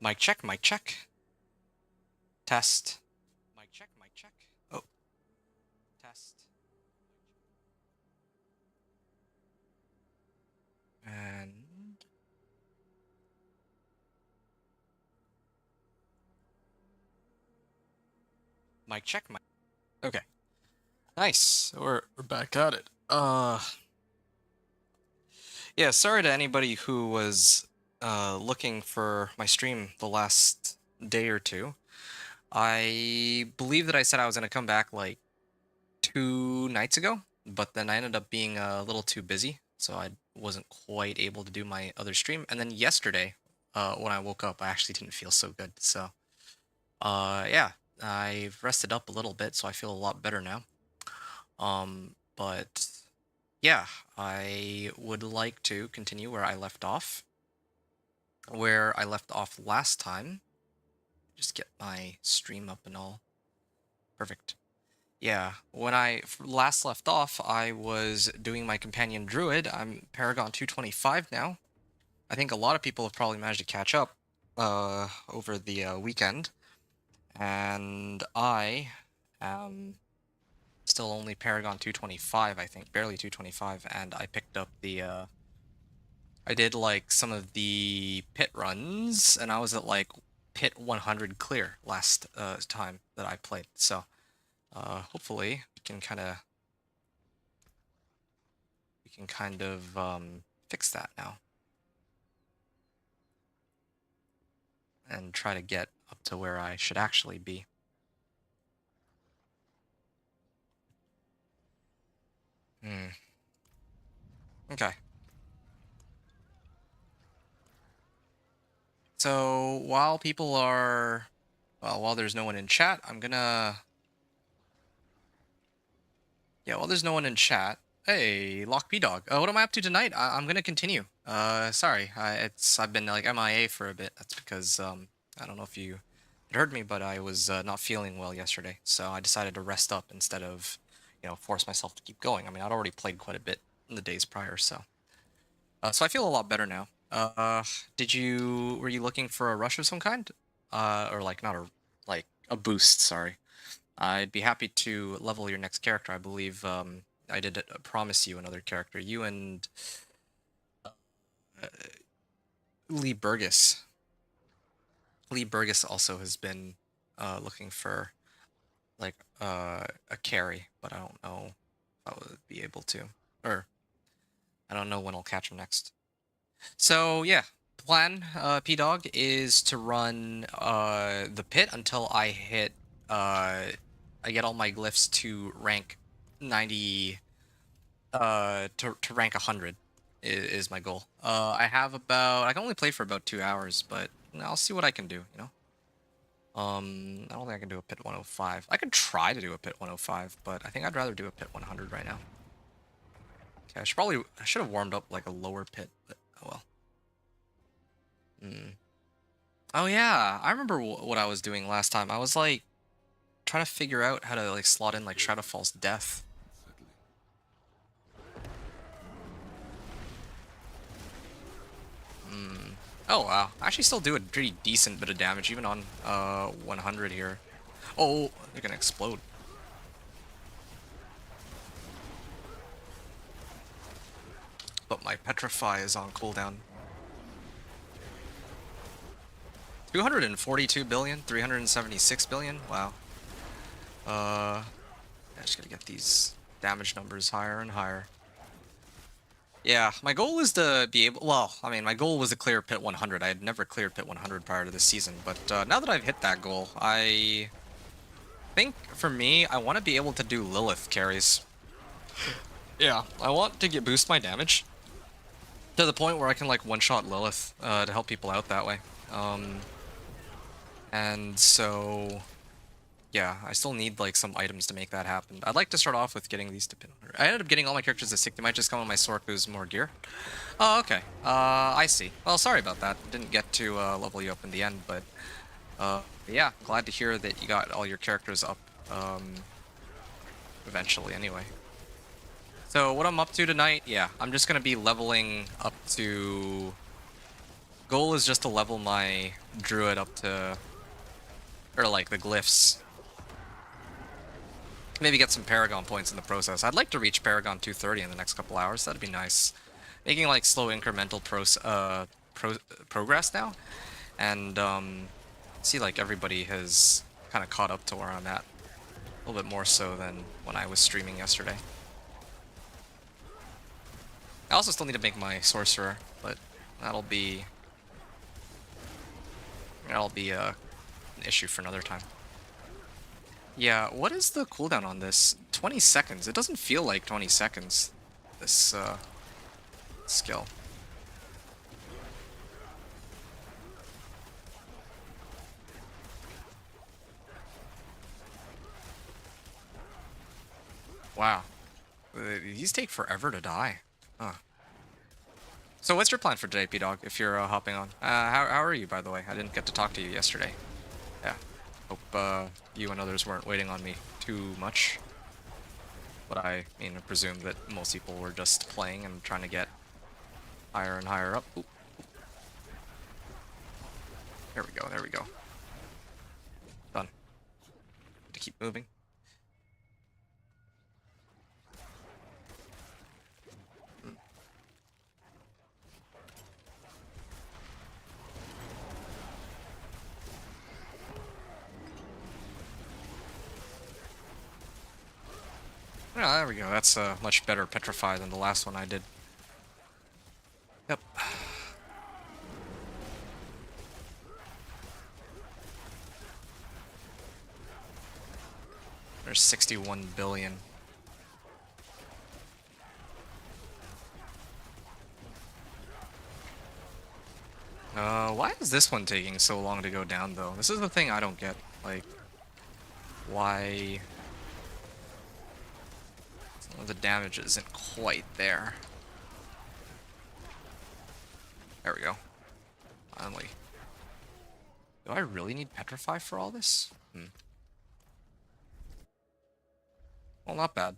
Mic check, mic check. Test. Mic check, mic check. Oh, test. And mic check, mic. Okay. Nice. We're back at it. Yeah, sorry to anybody who was looking for my stream the last day or two. I believe that I said I was going to come back like 2 nights ago, but then I ended up being a little too busy, so I wasn't quite able to do my other stream. And then yesterday, when I woke up, I actually didn't feel so good. So, yeah, I've rested up a little bit, so I feel a lot better now. But yeah, I would like to continue where I left off. Where I left off last time. Just get my stream up and all. Perfect. Yeah, when I last left off, I was doing my companion Druid. I'm Paragon 225 now. I think a lot of people have probably managed to catch up over the weekend. And I am still only Paragon 225, I think, barely 225, and I picked up the I did like some of the pit runs, and I was at like pit 100 clear last time that I played. So hopefully we can kind of fix that now and try to get up to where I should actually be. Okay. So while people are, well, while there's no one in chat, I'm gonna, yeah, while there's no one in chat, hey, Lock B Dog. What am I up to tonight? I'm gonna continue. Sorry, I've been like MIA for a bit. That's because I don't know if you had heard me, but I was not feeling well yesterday, so I decided to rest up instead of, force myself to keep going. I mean, I'd already played quite a bit in the days prior, so I feel a lot better now. Were you looking for a rush of some kind? Or like not a like a boost, sorry. I'd be happy to level your next character. I believe I did promise you another character. You and uh, Lee Burgess. Lee Burgess also has been looking for like a carry, but I don't know if I would be able to. Or I don't know when I'll catch him next. So yeah, plan P-Dog is to run the pit until I get all my glyphs to rank 90 to rank 100 is my goal. I can only play for about 2 hours, but I'll see what I can do, I don't think I can do a pit 105. I could try to do a pit 105, but I think I'd rather do a pit 100 right now. Okay, I should have warmed up like a lower pit, but oh well. Oh yeah, I remember what I was doing last time. I was like trying to figure out how to like slot in like Shadow Fall's death. Oh wow, I actually still do a pretty decent bit of damage even on 100 here. Oh, they're gonna explode. But my Petrify is on cooldown. 242 billion, 376 billion. Wow. I just gotta get these damage numbers higher and higher. Yeah, my goal is to be able, well, I mean, my goal was to clear pit 100. I had never cleared pit 100 prior to this season, but now that I've hit that goal, I think for me, I want to be able to do Lilith carries. Yeah, I want to boost my damage to the point where I can like one-shot Lilith to help people out that way. And so yeah, I still need like some items to make that happen. I'd like to start off with getting these to pin. I ended up getting all my characters to 60. They might just come on my Sorku's more gear. Oh, okay. I see. Well, sorry about that. Didn't get to level you up in the end, but yeah, glad to hear that you got all your characters up eventually anyway. So what I'm up to tonight, yeah, I'm just gonna be leveling up to Goal is just to level my Druid up to, or like the glyphs. Maybe get some Paragon points in the process. I'd like to reach Paragon 230 in the next couple hours. That'd be nice. Making like slow incremental progress now, and see like everybody has kind of caught up to where I'm at. A little bit more so than when I was streaming yesterday. I also still need to make my sorcerer, but that'll be an issue for another time. Yeah, what is the cooldown on this? 20 seconds. It doesn't feel like 20 seconds, this skill. Wow. These take forever to die. Huh. So what's your plan for today, P-Dog, if you're hopping on? How are you, by the way? I didn't get to talk to you yesterday. Yeah. Hope you and others weren't waiting on me too much. But I presume that most people were just playing and trying to get higher and higher up. Ooh. There we go, there we go. Done. To keep moving. Oh, there we go. That's a much better petrify than the last one I did. Yep. There's 61 billion. Why is this one taking so long to go down, though? This is the thing I don't get. Like, why... Some of the damage isn't quite there. There we go. Finally. Do I really need Petrify for all this? Well, not bad.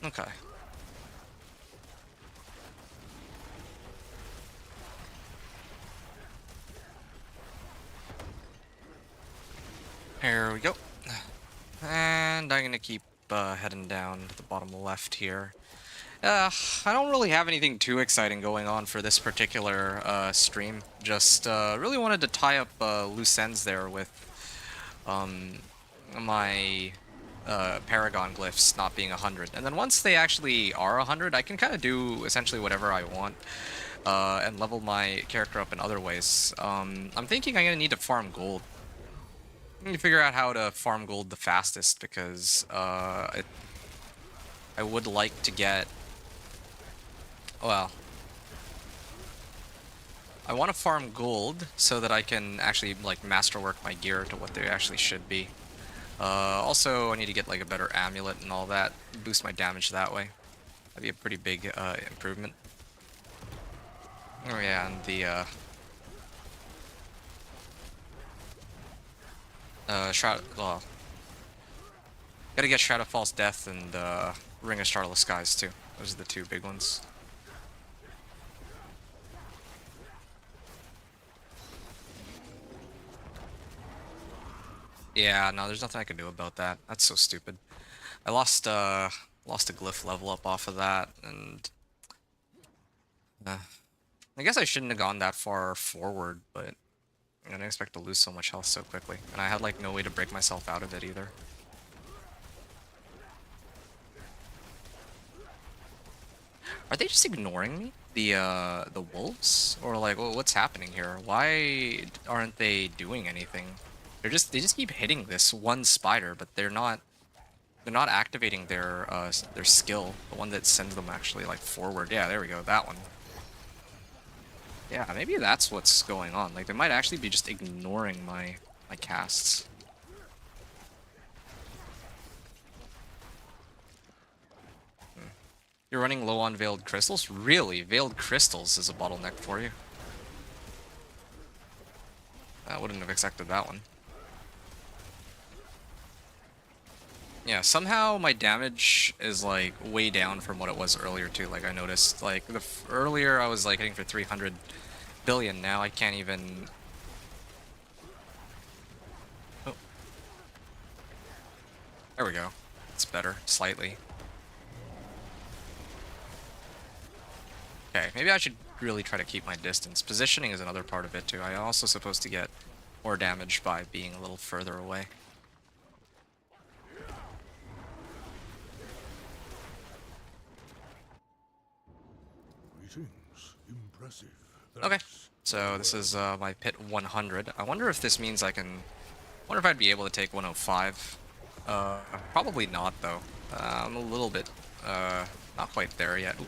Okay. Here we go. And I'm gonna keep heading down to the bottom left here. I don't really have anything too exciting going on for this particular stream. Just really wanted to tie up loose ends there with my Paragon glyphs not being 100. And then once they actually are 100, I can kind of do essentially whatever I want and level my character up in other ways. I'm thinking I'm going to need to farm gold. I need to figure out how to farm gold the fastest because I would like to get... Well, I want to farm gold so that I can actually like masterwork my gear to what they actually should be. Also, I need to get like a better amulet and all that, boost my damage that way. That'd be a pretty big improvement. Oh yeah, and the Shroud... Well, gotta get Shroud of False Death and Ring of Starless Skies too. Those are the two big ones. Yeah, no, there's nothing I can do about that. That's so stupid. I lost a glyph level up off of that, and I guess I shouldn't have gone that far forward, but I didn't expect to lose so much health so quickly, and I had like no way to break myself out of it either. Are they just ignoring me? The wolves? Or like, well, what's happening here? Why aren't they doing anything? They just keep hitting this one spider, but they're not activating their skill, the one that sends them actually like forward. Yeah, there we go, that one. Yeah, maybe that's what's going on. Like they might actually be just ignoring my casts. You're running low on Veiled Crystals? Really? Veiled Crystals is a bottleneck for you? I wouldn't have expected that one. Yeah, somehow my damage is like way down from what it was earlier too. Like I noticed, like earlier I was like hitting for 300 billion. Now I can't even. Oh, there we go. It's better slightly. Okay, maybe I should really try to keep my distance. Positioning is another part of it too. I'm also supposed to get more damage by being a little further away. Impressive. Okay, so this is my pit 100. I wonder if this means I can. Wonder if I'd be able to take 105. Probably not though. I'm a little bit not quite there yet. Ooh,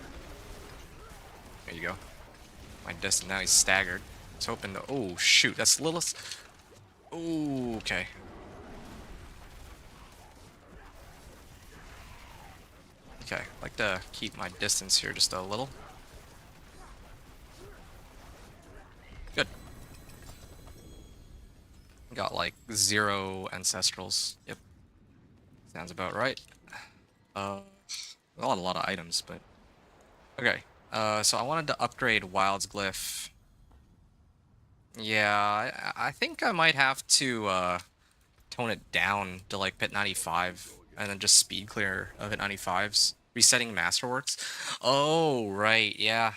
there you go. My distance now. He's staggered. I was hoping to. Oh shoot, that's Lilith. Ooh, okay. Okay, I'd like to keep my distance here just a little. Good. Got like 0 ancestrals. Yep. Sounds about right. A lot of items, but okay. So I wanted to upgrade Wild's Glyph. Yeah, I think I might have to tone it down to like pit 95 and then just speed clear of hit 95s. Resetting Masterworks. Oh, right, yeah.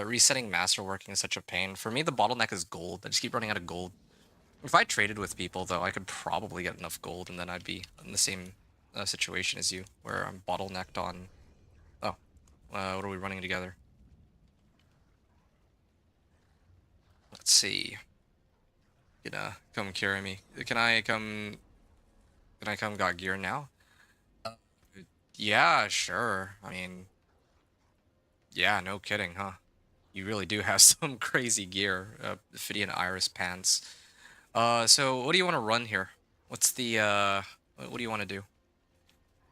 Resetting Masterworking is such a pain. For me, the bottleneck is gold. I just keep running out of gold. If I traded with people, though, I could probably get enough gold, and then I'd be in the same situation as you, where I'm bottlenecked on... Oh, what are we running together? Let's see. Gonna come carry me. Can I come... Can I come got gear now? Uh, yeah, sure. I mean... Yeah, no kidding, huh? You really do have some crazy gear. Ophidian Iris pants. So what do you want to run here? What's the, what do you want to do?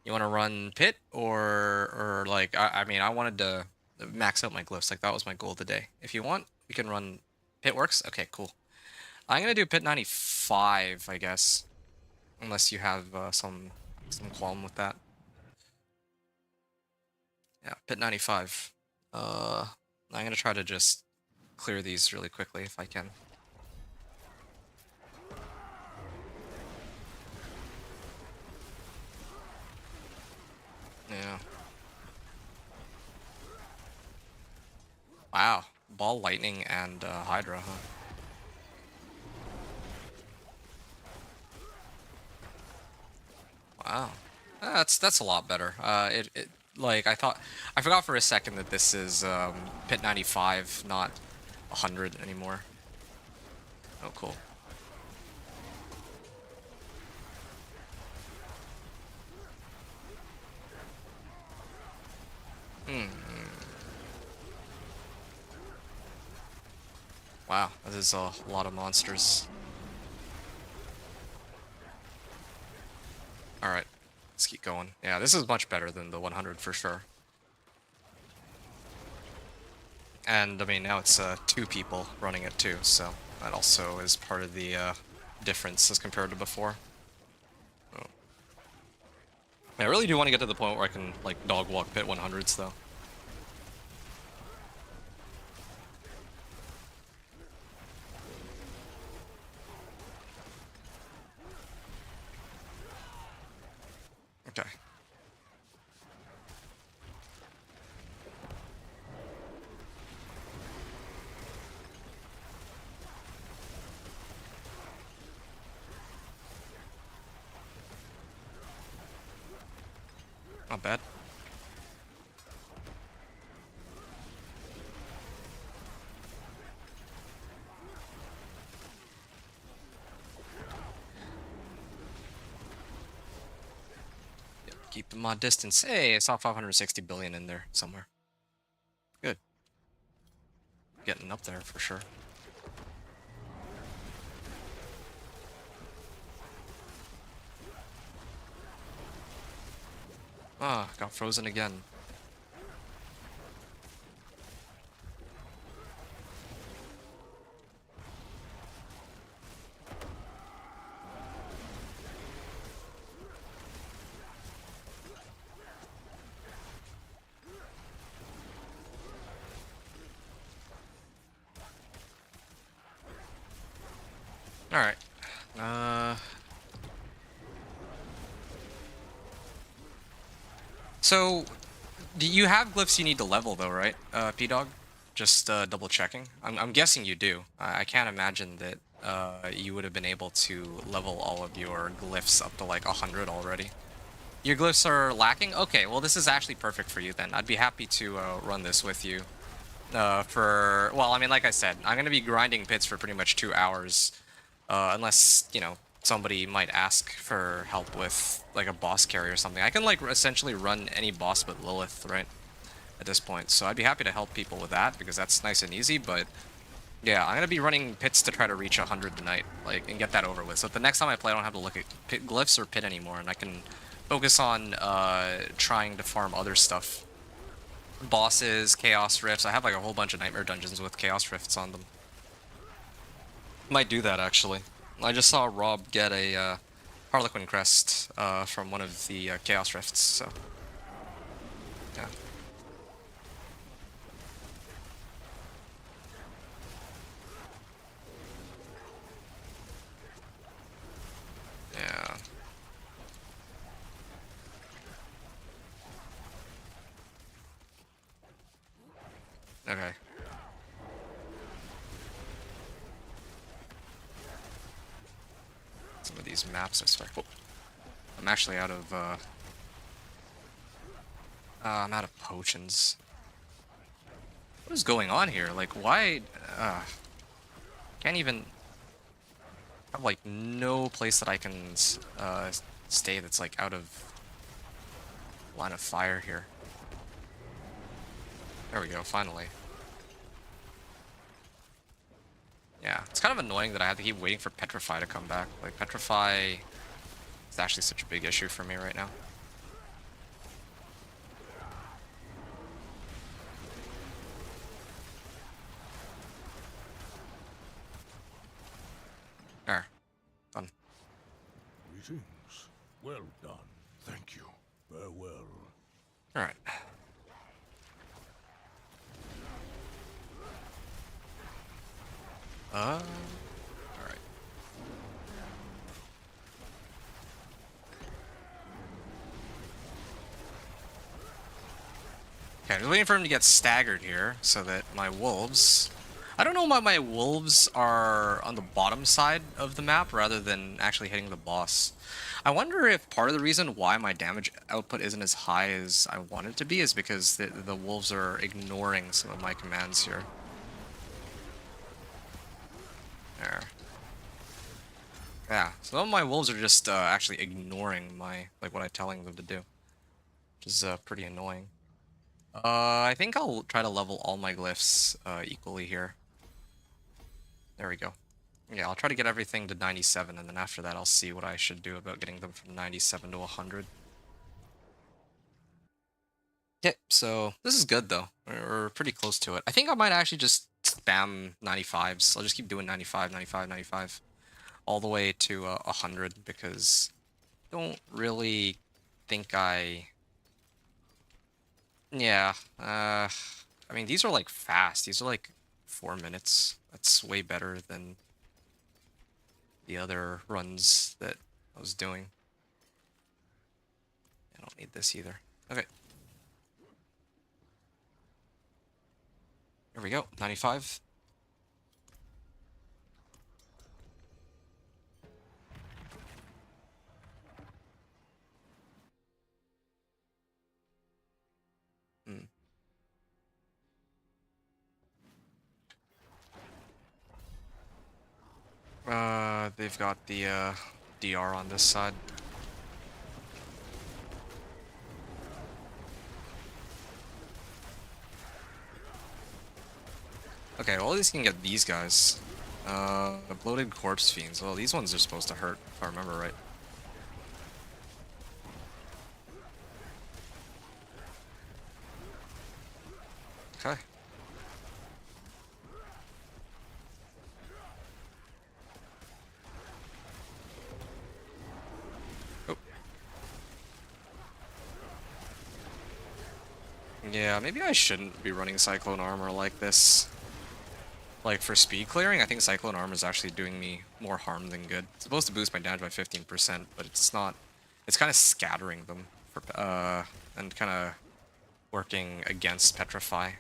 You want to run pit or like, I mean, I wanted to max out my glyphs. Like, that was my goal today. If you want, we can run pit works. Okay, cool. I'm going to do pit 95, I guess. Unless you have some qualm with that. Yeah, pit 95. I'm going to try to just clear these really quickly if I can. Yeah. Wow. Ball, lightning, and Hydra, huh? Wow. That's a lot better. It like I forgot for a second that this is pit 95, not 100 anymore. Oh, cool. Hmm. Wow, that is a lot of monsters. All right, let's keep going. Yeah, this is much better than the 100 for sure. And I mean, now it's 2 people running it too, so that also is part of the difference as compared to before. Oh. I really do want to get to the point where I can like dog walk pit 100s though. Okay. Not bad. Yep, keep them on distance. Hey, I saw 560 billion in there somewhere. Good. Getting up there for sure. Ah, got frozen again. Alright. Uh, so, do you have glyphs you need to level though, right, P-Dog? Just double checking. I'm guessing you do. I can't imagine that you would have been able to level all of your glyphs up to like 100 already. Your glyphs are lacking? Okay, well this is actually perfect for you then. I'd be happy to run this with you. Well, I mean, like I said, I'm gonna be grinding pits for pretty much 2 hours, unless, you know, somebody might ask for help with like a boss carry or something. I can like essentially run any boss but Lilith, right, at this point. So I'd be happy to help people with that because that's nice and easy. But yeah, I'm gonna be running pits to try to reach 100 tonight, like, and get that over with. So the next time I play, I don't have to look at pit glyphs or pit anymore, and I can focus on trying to farm other stuff. Bosses, Chaos Rifts. I have like a whole bunch of Nightmare Dungeons with Chaos Rifts on them. Might do that actually. I just saw Rob get a Harlequin Crest from one of the Chaos Rifts, so yeah. Yeah. Okay. Some of these maps, I swear. Oh, I'm actually out of I'm out of potions. What is going on here? Like, why? Can't even have like no place that I can stay that's like out of line of fire here. There we go, finally. Yeah, it's kind of annoying that I have to keep waiting for Petrify to come back. Like, Petrify is actually such a big issue for me right now. There. Done. Greetings. Well done. Thank you. Farewell. Alright. Alright. Okay, I'm just waiting for him to get staggered here so that my wolves... I don't know why my wolves are on the bottom side of the map rather than actually hitting the boss. I wonder if part of the reason why my damage output isn't as high as I want it to be is because the wolves are ignoring some of my commands here. There. Yeah, some of my wolves are just actually ignoring my, like, what I'm telling them to do. Which is pretty annoying. I think I'll try to level all my glyphs equally here. There we go. Yeah, I'll try to get everything to 97, and then after that I'll see what I should do about getting them from 97 to 100. Okay, so this is good though. We're pretty close to it. I think I might actually just spam 95s. I'll just keep doing 95, 95, 95 all the way to 100 because I don't really think Yeah, I mean, these are like fast. These are like 4 minutes. That's way better than the other runs that I was doing. I don't need this either. Okay. Here we go, 95. Hmm. They've got the DR on this side. Okay, well at least you can get these guys. Bloated corpse fiends. Well, these ones are supposed to hurt, if I remember right. Okay. Oh. Yeah, maybe I shouldn't be running Cyclone Armor like this. Like, for speed clearing, I think Cyclone Armor is actually doing me more harm than good. It's supposed to boost my damage by 15%, but it's not... It's kind of scattering them, for and kind of working against Petrify.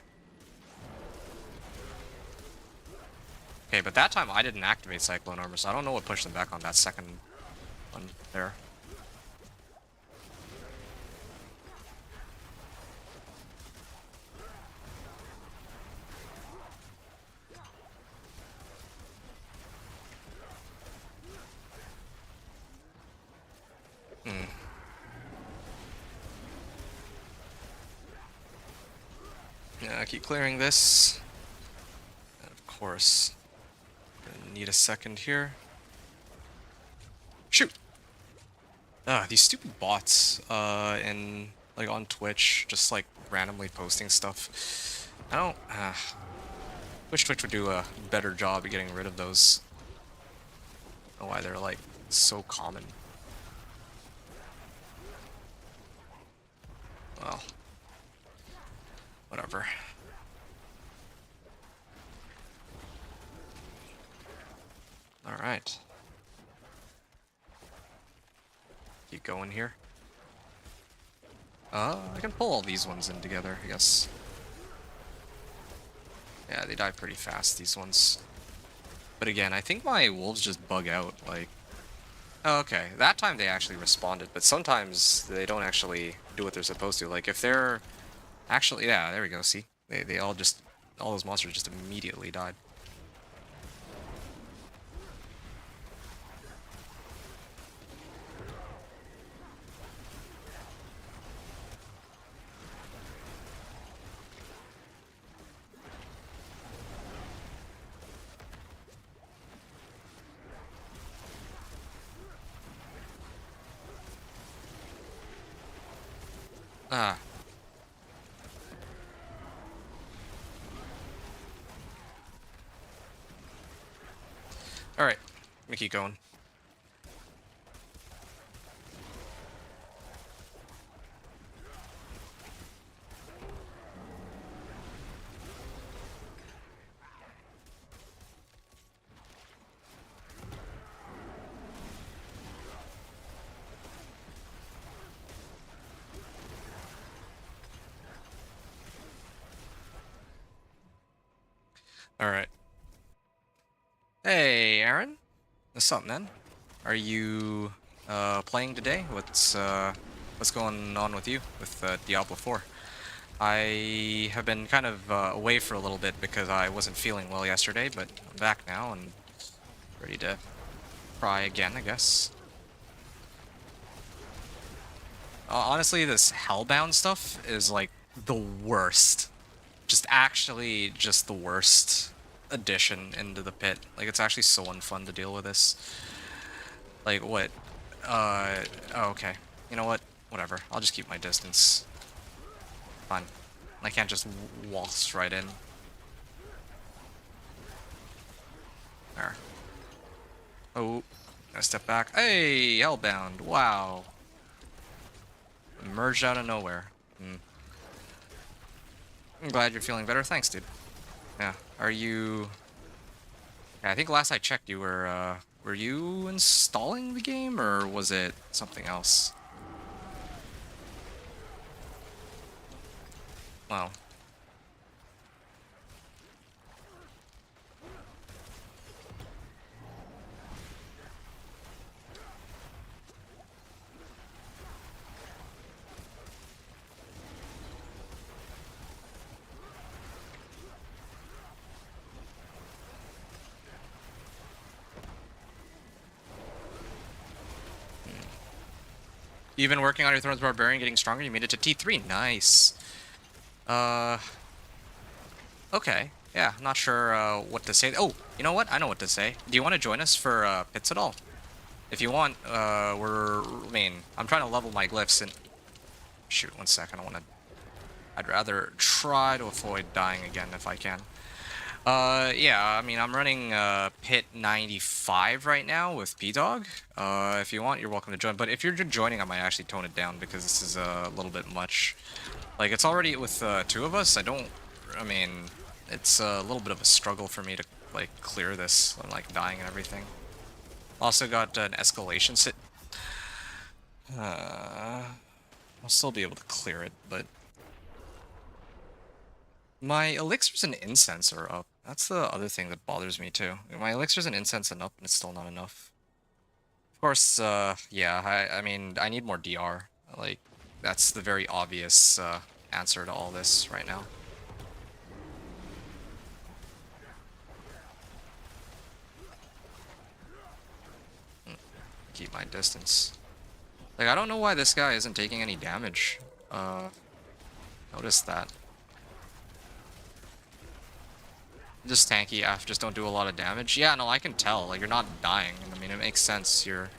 Okay, but that time I didn't activate Cyclone Armor, so I don't know what pushed them back on that second one there. Yeah, keep clearing this. And of course, gonna need a second here. Shoot! These stupid bots, in, like, on Twitch, just, like, randomly posting stuff. I don't, wish Twitch would do a better job at getting rid of those. I don't know why they're, like, so common. Well, whatever. Alright. Keep going here. I can pull all these ones in together, I guess. Yeah, they die pretty fast, these ones. But again, I think my wolves just bug out, like... Oh, okay, that time they actually responded, but sometimes they don't actually do what they're supposed to. Like, if they're... Actually, yeah, there we go, see? They all just... All those monsters just immediately died. Ah. Alright, let me keep going. Alright. Hey, Aaron. What's up, man? Are you playing today? What's going on with you with Diablo 4? I have been kind of away for a little bit because I wasn't feeling well yesterday, but I'm back now and ready to try again, I guess. Honestly, this Hellbound stuff is like the worst. Just actually just the worst addition into the pit. Like, it's actually so unfun to deal with this. Like, what? Oh, okay. You know what? Whatever. I'll just keep my distance. Fine. I can't just waltz right in. There. Oh, gotta step back. Hey, Hellbound. Wow. Emerged out of nowhere. I'm glad you're feeling better. Thanks, dude. Yeah. Are you... Yeah, I think last I checked you were you installing the game, or was it something else? Wow. You've been working on your Thrones Barbarian, getting stronger. You made it to T3. Nice. Okay. Yeah, I'm not sure what to say. Oh, you know what? I know what to say. Do you want to join us for pits at all? If you want, I'm trying to level my glyphs and... Shoot, 1 sec. I don't want to... I'd rather try to avoid dying again if I can. Yeah, I mean, I'm running pit 95 right now with P-Dog. If you want, you're welcome to join. But if you're just joining, I might actually tone it down because this is a little bit much. Like, it's already with 2 of us. I mean, it's a little bit of a struggle for me to like clear this. I'm like dying and everything. Also got an escalation sit. I'll still be able to clear it, but my elixirs and incense are up. That's the other thing that bothers me too. My elixirs and incense are up, and it's still not enough. Of course, yeah, I mean, I need more DR. Like, that's the very obvious answer to all this right now. Keep my distance. Like, I don't know why this guy isn't taking any damage. Notice that. Just tanky F, just don't do a lot of damage. Yeah, no, I can tell. Like, you're not dying. I mean, it makes sense. You're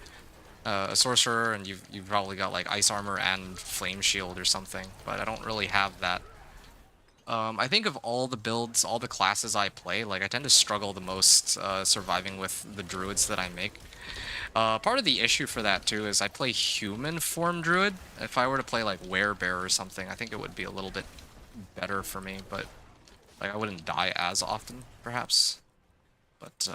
a sorcerer, and you've probably got like ice armor and flame shield or something. But I don't really have that. I think of all the builds, all the classes I play, like I tend to struggle the most surviving with the druids that I make. Part of the issue for that too is I play human form druid. If I were to play like werebear or something, I think it would be a little bit better for me, but like I wouldn't die as often, perhaps. But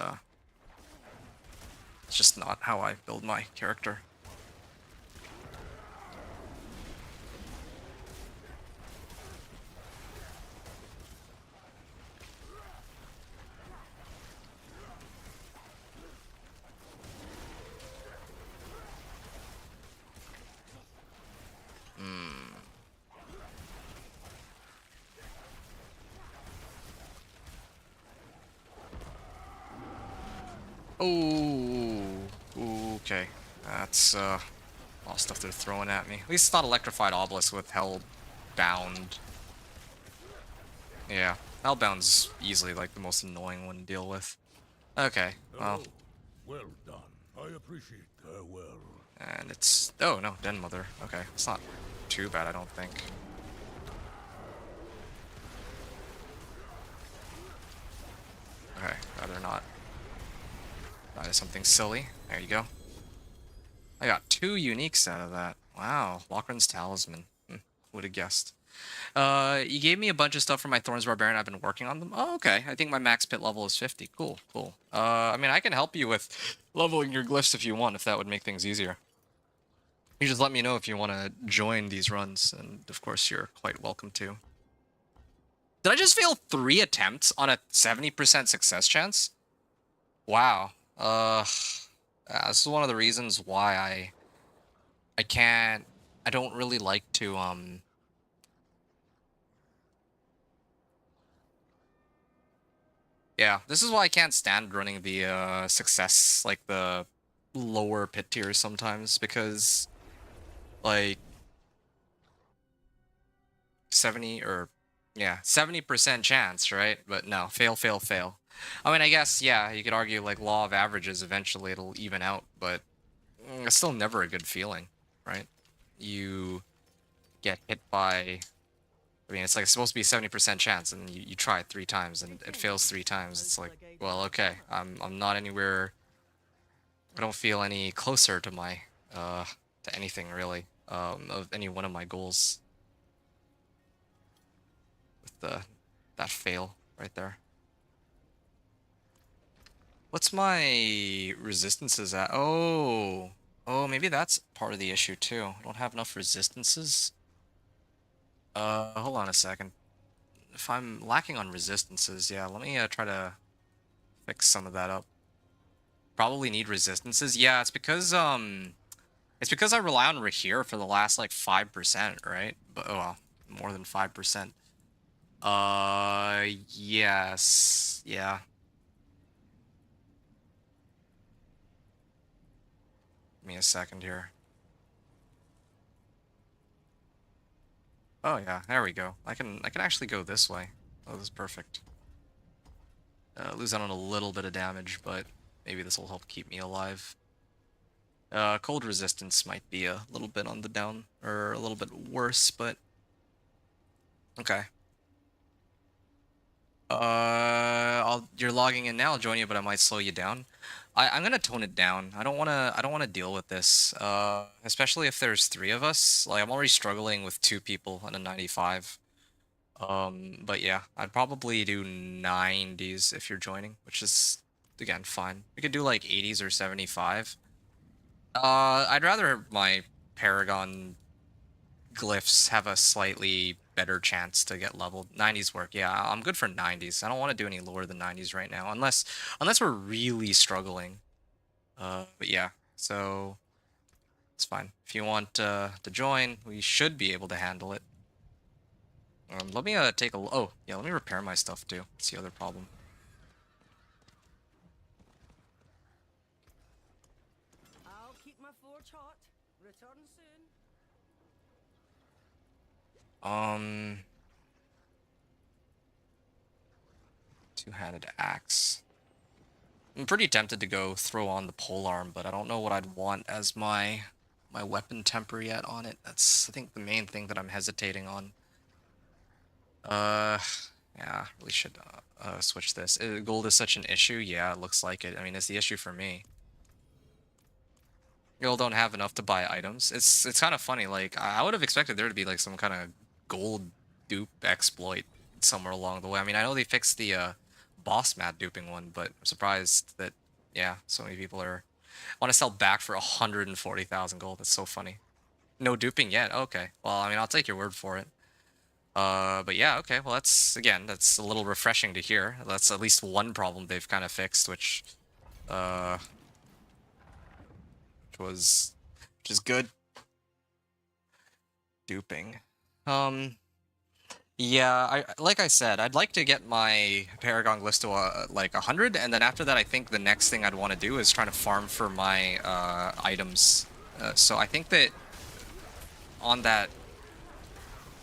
it's just not how I build my character. Oh, okay. That's a lot of stuff they're throwing at me. At least it's not electrified obelisk with hellbound. Yeah, hellbound's easily like the most annoying one to deal with. Okay, well, Hello. Well done. I appreciate her well. and it's oh no, Den Mother. Okay, it's not too bad, I don't think. Okay, rather not. That is something silly. There you go. I got 2 uniques out of that. Wow, Lochran's Talisman. Would have guessed. You gave me a bunch of stuff for my Thorns Barbarian. I've been working on them. Oh, okay. I think my max pit level is 50. Cool, cool. I mean, I can help you with leveling your glyphs if you want, if that would make things easier. You just let me know if you want to join these runs, and of course, you're quite welcome to. Did I just fail 3 attempts on a 70% success chance? Wow. This is one of the reasons why I can't. I don't really like to Yeah, this is why I can't stand running the success, like the lower pit tiers sometimes, because like 70 or yeah, 70% chance, right? But no, fail, fail, fail. I mean, I guess, yeah, you could argue like law of averages, eventually it'll even out, but it's still never a good feeling, right? You get hit by, I mean, it's like it's supposed to be a 70% chance, and you try it 3 times and it fails 3 times. It's like, well, okay, I'm not anywhere. I don't feel any closer to my to anything really of any one of my goals with the that fail right there. What's my resistances at? Oh, maybe that's part of the issue too. I don't have enough resistances. Hold on a second. If I'm lacking on resistances, yeah, let me try to fix some of that up. Probably need resistances. Yeah, it's because I rely on Rahir for the last like 5%, right? But oh well, more than 5%. Yes. Yeah. Give me a second here. Oh yeah, there we go. I can actually go this way. Oh, this is perfect. Lose out on a little bit of damage, but maybe this will help keep me alive. Cold resistance might be a little bit on the down, or a little bit worse, but okay. You're logging in now. I'll join you, but I might slow you down. I'm gonna tone it down. I don't wanna deal with this. Especially if there's 3 of us. Like I'm already struggling with 2 people on a 95. But yeah, I'd probably do 90s if you're joining, which is again fine. We could do like 80s or 75. I'd rather my Paragon glyphs have a slightly better chance to get leveled. 90s work. Yeah, I'm good for 90s. I don't want to do any lower than 90s right now, unless we're really struggling. But yeah, so it's fine. If you want to join, we should be able to handle it. Let me take a oh yeah, let me repair my stuff too. That's the other problem. I'll keep my forge hot. Return soon. Um, two-handed axe. I'm pretty tempted to go throw on the polearm, but I don't know what I'd want as my weapon temper yet on it. That's I think the main thing that I'm hesitating on. Uh, yeah, really should switch this. Gold is such an issue. Yeah, it looks like it. I mean, it's the issue for me. Y'all don't have enough to buy items. It's kind of funny. Like I would have expected there to be like some kind of gold dupe exploit somewhere along the way. I mean, I know they fixed the boss mat duping one, but I'm surprised that yeah, so many people are want to sell back for 140,000 gold. That's so funny. No duping yet. Okay. Well, I mean, I'll take your word for it. But yeah, okay. Well, that's a little refreshing to hear. That's at least one problem they've kind of fixed, uh, which is good. Duping. Yeah, like I said, I'd like to get my Paragon glyphs to like 100, and then after that, I think the next thing I'd want to do is trying to farm for my items. So I think that on that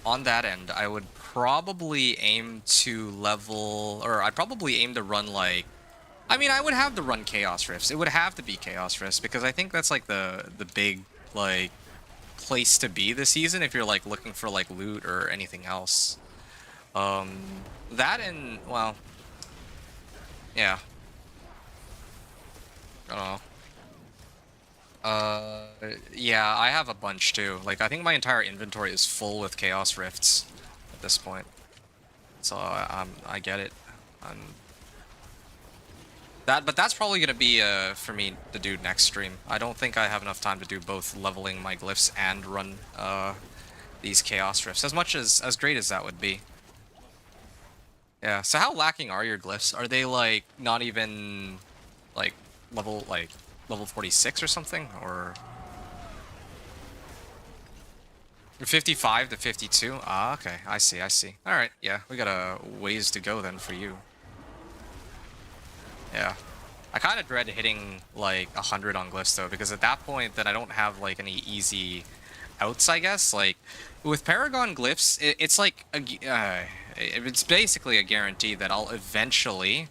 on that end, I would probably aim to level, or I'd probably aim to run like, I mean, I would have to run Chaos Rifts. It would have to be Chaos Rifts because I think that's like the big like place to be this season if you're like looking for like loot or anything else. That and well, yeah, I don't know. Yeah, I have a bunch too. Like I think my entire inventory is full with Chaos Rifts at this point. So I get it. Um, but that's probably gonna be for me to do next stream. I don't think I have enough time to do both leveling my glyphs and run these Chaos Rifts. As great as that would be. Yeah. So how lacking are your glyphs? Are they like not even like level 46 or something, or 55 to 52? Ah, okay. I see. I see. All right. Yeah, we got a ways to go then for you. Yeah. I kind of dread hitting like 100 on glyphs though, because at that point then I don't have like any easy outs, I guess. Like with Paragon glyphs, it's like it's basically a guarantee that I'll eventually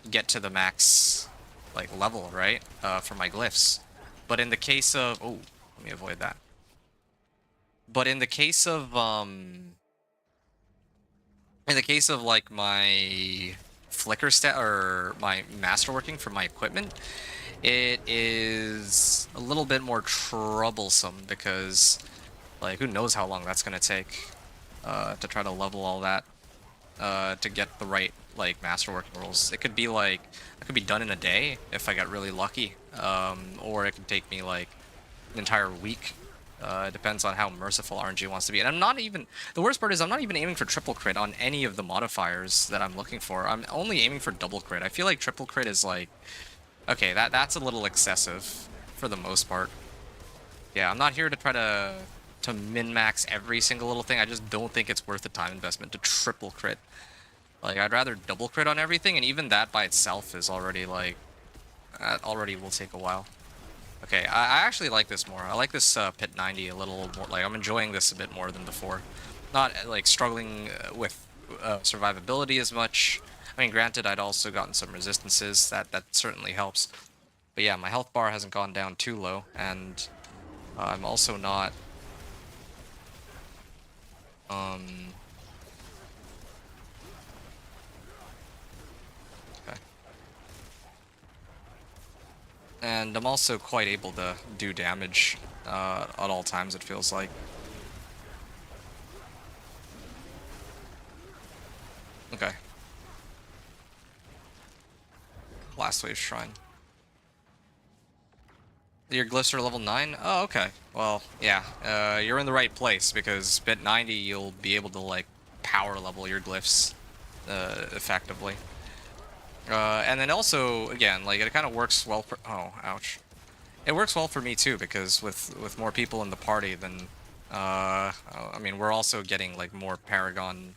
get to the max like level, right? For my glyphs. But in the case of let me avoid that. But in the case of like my flicker stat or my masterworking for my equipment, it is a little bit more troublesome because like who knows how long that's gonna take to try to level all that to get the right like masterworking rules. It could be like it could be done in a day if I got really lucky, or it could take me like an entire week. It depends on how merciful RNG wants to be. And I'm not even, the worst part is I'm not even aiming for triple crit on any of the modifiers that I'm looking for. I'm only aiming for double crit. I feel like triple crit is like, okay, that's a little excessive for the most part. Yeah, I'm not here to try to min-max every single little thing. I just don't think it's worth the time investment to triple crit. Like, I'd rather double crit on everything, and even that by itself is already like, that already will take a while. Okay, I actually like this more. I like this Pit 90 a little more. Like, I'm enjoying this a bit more than before. Not, like, struggling with survivability as much. I mean, granted, I'd also gotten some resistances. That certainly helps. But yeah, my health bar hasn't gone down too low, and I'm also not... Okay. And I'm also quite able to do damage at all times, it feels like. Okay. Last Wave Shrine. Your glyphs are level 9? Oh, okay. Well, yeah. You're in the right place, because at 90 you'll be able to, like, power level your glyphs effectively. And then also, again, like, it kind of works well for... Oh, ouch. It works well for me, too, because with more people in the party, then... I mean, we're also getting, like, more Paragon...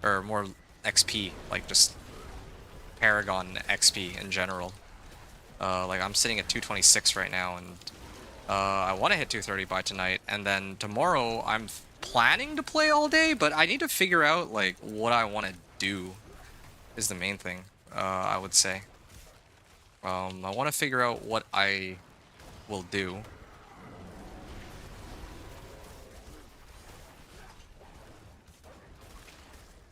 Or more XP, like, just Paragon XP in general. Like, I'm sitting at 226 right now, and I want to hit 230 by tonight, and then tomorrow I'm planning to play all day, but I need to figure out, like, what I want to do is the main thing, I would say. I want to figure out what I will do.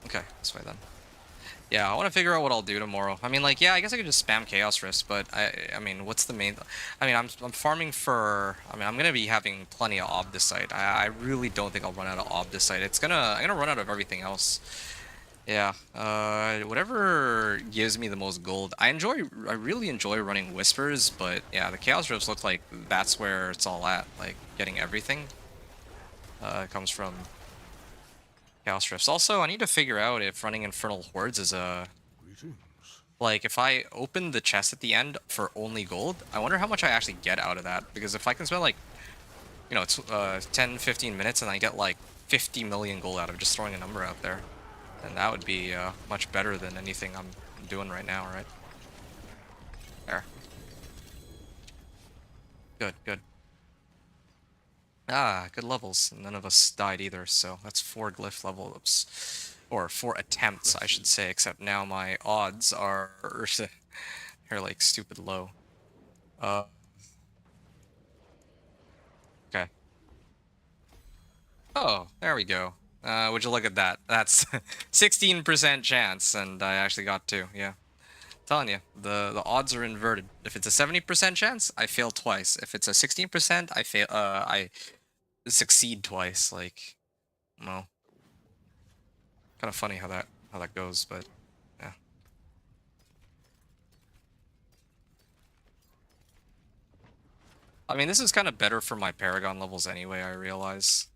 Okay, this way then. Yeah, I want to figure out what I'll do tomorrow. I mean, like, yeah, I guess I could just spam Chaos Rifts, but I mean, what's the main... I mean, I'm farming for... I mean, I'm gonna be having plenty of Obdicite. I really don't think I'll run out of Obdicite. I'm gonna run out of everything else. Yeah, whatever gives me the most gold. I really enjoy running Whispers, but yeah, the Chaos Rifts look like that's where it's all at. Like, getting everything comes from Chaos Rifts. Also, I need to figure out if running Infernal Hordes is a... Greetings. Like, if I open the chest at the end for only gold, I wonder how much I actually get out of that. Because if I can spend, like, you know, it's 10, 15 minutes and I get, like, 50 million gold out of just throwing a number out there, then that would be much better than anything I'm doing right now, right? There. Good, good. Ah, good levels. None of us died either, so that's 4 glyph levels. Or 4 attempts, I should say, except now my odds are... they're, like, stupid low. Okay. Oh, there we go. Would you look at that? That's 16% chance, and I actually got 2, yeah. Telling you, the odds are inverted. If it's a 70% chance, I fail twice. If it's a 16%, I succeed twice. Like, well, kind of funny how that goes, but yeah. I mean, this is kind of better for my Paragon levels anyway, I realize.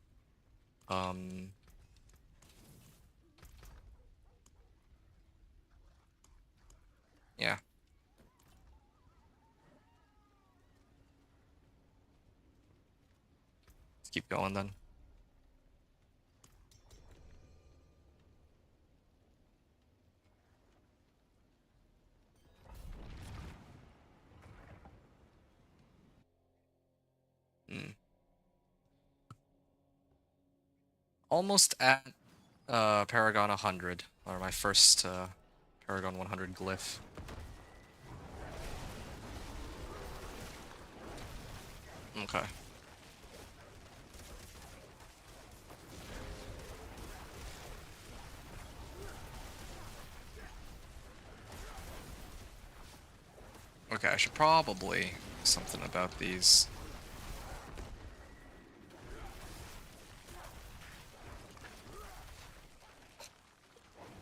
Yeah. Let's keep going then. Hmm. Almost at Paragon 100, or my first Paragon 100 glyph. Okay. Okay, I should probably do something about these.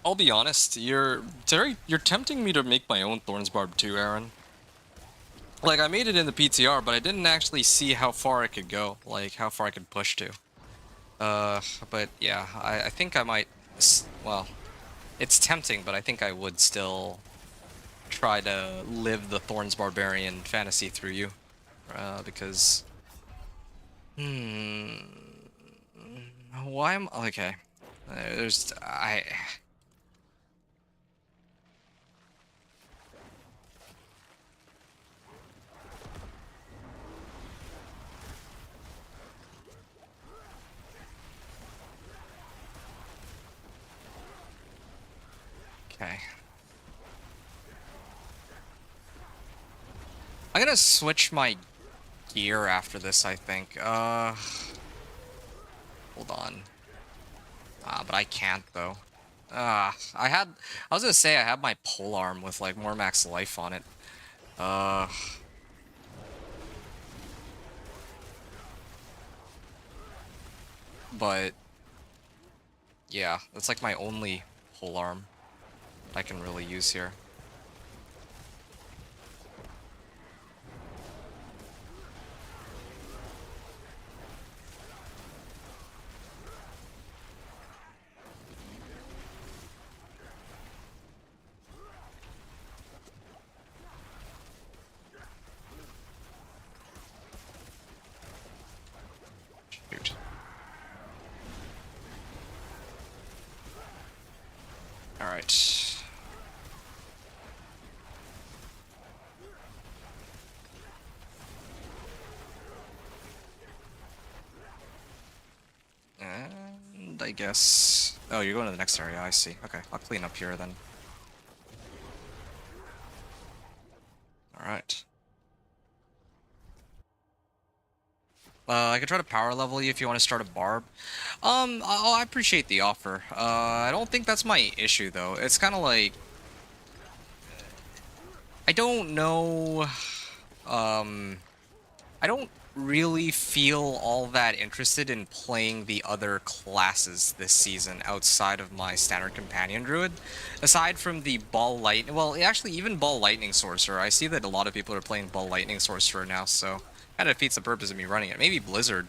I'll be honest, you're tempting me to make my own Thorns Barb too, Aaron. Like, I made it in the PTR, but I didn't actually see how far I could go, like, how far I could push to. But yeah, I think I might, well, it's tempting, but I think I would still try to live the Thorns Barbarian fantasy through you. Because... Why am... Okay. There's... Okay. I'm gonna switch my gear after this, I think. Hold on. But I can't, though. I was gonna say I had my pole arm with, like, more max life on it. But... yeah, that's, like, my only pole arm. I can really use here. Shoot. All right. And I guess... Oh, you're going to the next area, I see. Okay, I'll clean up here then. Alright. I could try to power level you if you want to start a barb. I appreciate the offer. I don't think that's my issue, though. It's kind of like... I don't know... I don't really feel all that interested in playing the other classes this season outside of my standard companion druid. Aside from the ball lightning, well, actually even ball lightning sorcerer. I see that a lot of people are playing ball lightning sorcerer now, so kind of defeats the purpose of me running it. Maybe blizzard.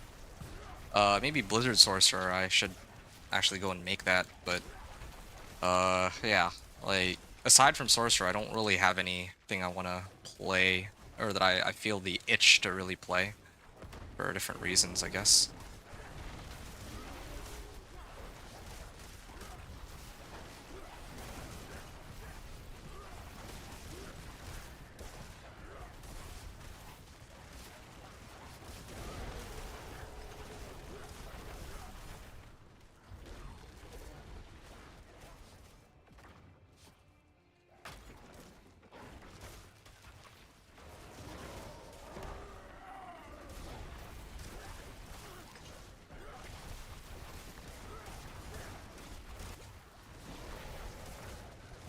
Maybe blizzard sorcerer. I should actually go and make that, but yeah, like aside from sorcerer, I don't really have anything I want to play or that I feel the itch to really play. For different reasons, I guess.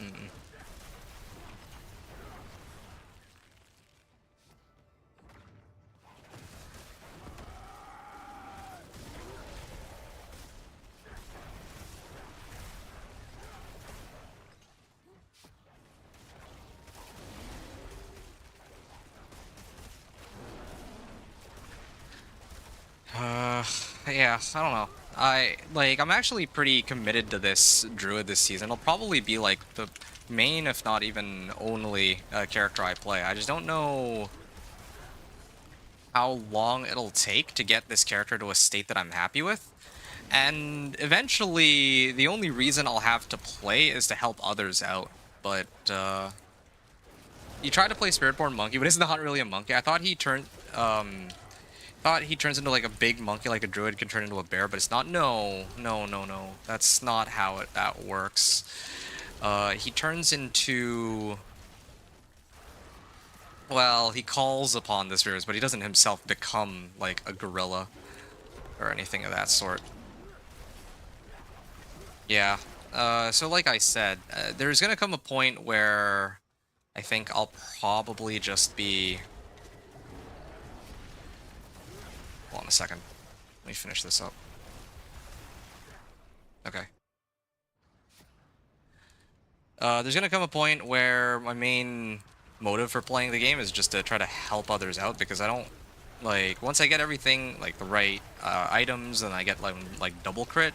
Mm-mm. Yeah, I don't know. I'm actually pretty committed to this druid this season. It'll probably be like the main, if not even only, character I play. I just don't know how long it'll take to get this character to a state that I'm happy with. And eventually, the only reason I'll have to play is to help others out. But, you try to play Spiritborn Monkey, but it's not really a monkey. I thought he he turns into like a big monkey, like a druid can turn into a bear, but it's not. No, no, no, no. That's not how that works. He turns into... Well, he calls upon the spirits, but he doesn't himself become like a gorilla or anything of that sort. Yeah. So like I said, there's gonna come a point where I think I'll probably just be... Hold on a second. Let me finish this up. Okay. There's gonna come a point where my main motive for playing the game is just to try to help others out, because I don't... Like, once I get everything, like, the right items, and I get, like double crit,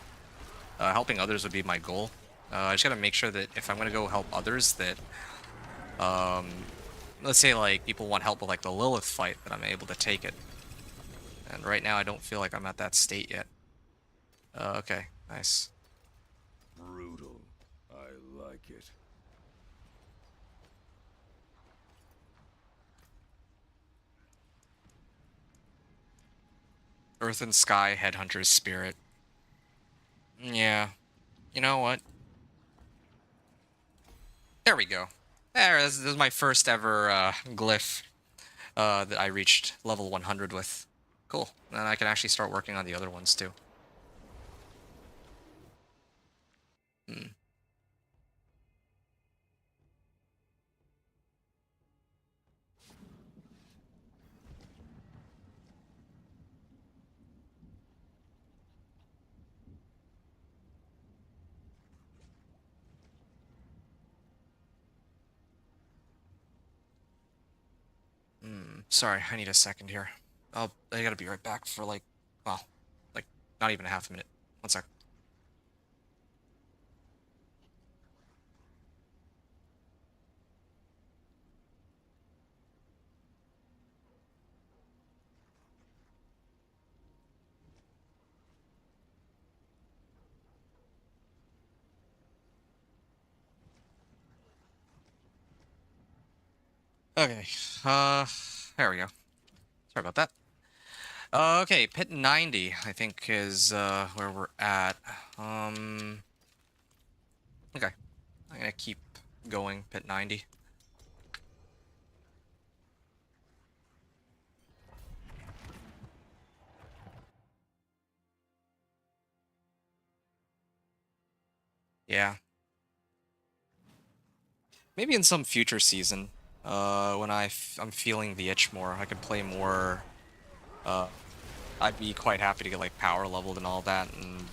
helping others would be my goal. I just gotta make sure that if I'm gonna go help others, that, let's say, like, people want help with, like, the Lilith fight, that I'm able to take it. And right now, I don't feel like I'm at that state yet. Okay, nice. Brutal. I like it. Earth and Sky Headhunter's Spirit. Yeah. You know what? There we go. There, this is my first ever glyph that I reached level 100 with. Cool. Then I can actually start working on the other ones too. Hmm. Sorry, I need a second here. I gotta be right back for like, well, like not even a half a minute. One sec. Okay, there we go. Sorry about that. Okay, pit 90, I think is, where we're at. Okay. I'm gonna keep going, pit 90. Yeah. Maybe in some future season, when I'm feeling the itch more, I could play more, uh, I'd be quite happy to get, like, power leveled and all that, and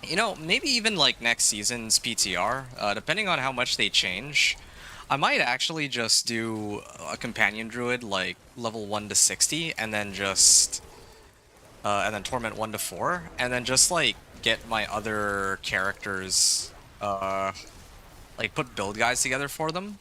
you know, maybe even like next season's PTR, depending on how much they change, I might actually just do a companion druid like level 1 to 60 and then just and then torment 1 to 4 and then just like get my other characters like put build guides together for them.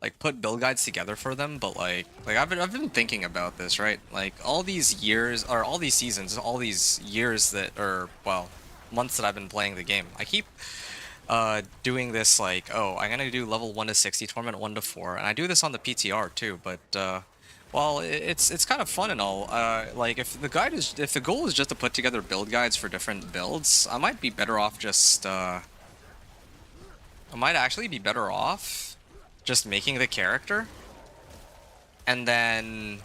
Like put build guides together for them, but like I've been thinking about this, right? Like all these years or all these seasons, all these years that or well, months that I've been playing the game. I keep doing this like, oh, I'm gonna do level 1 to 60, torment 1 to 4, and I do this on the PTR too, but well, it's kind of fun and all. Like if the goal is just to put together build guides for different builds, I might be better off just I might actually be better off just making the character and then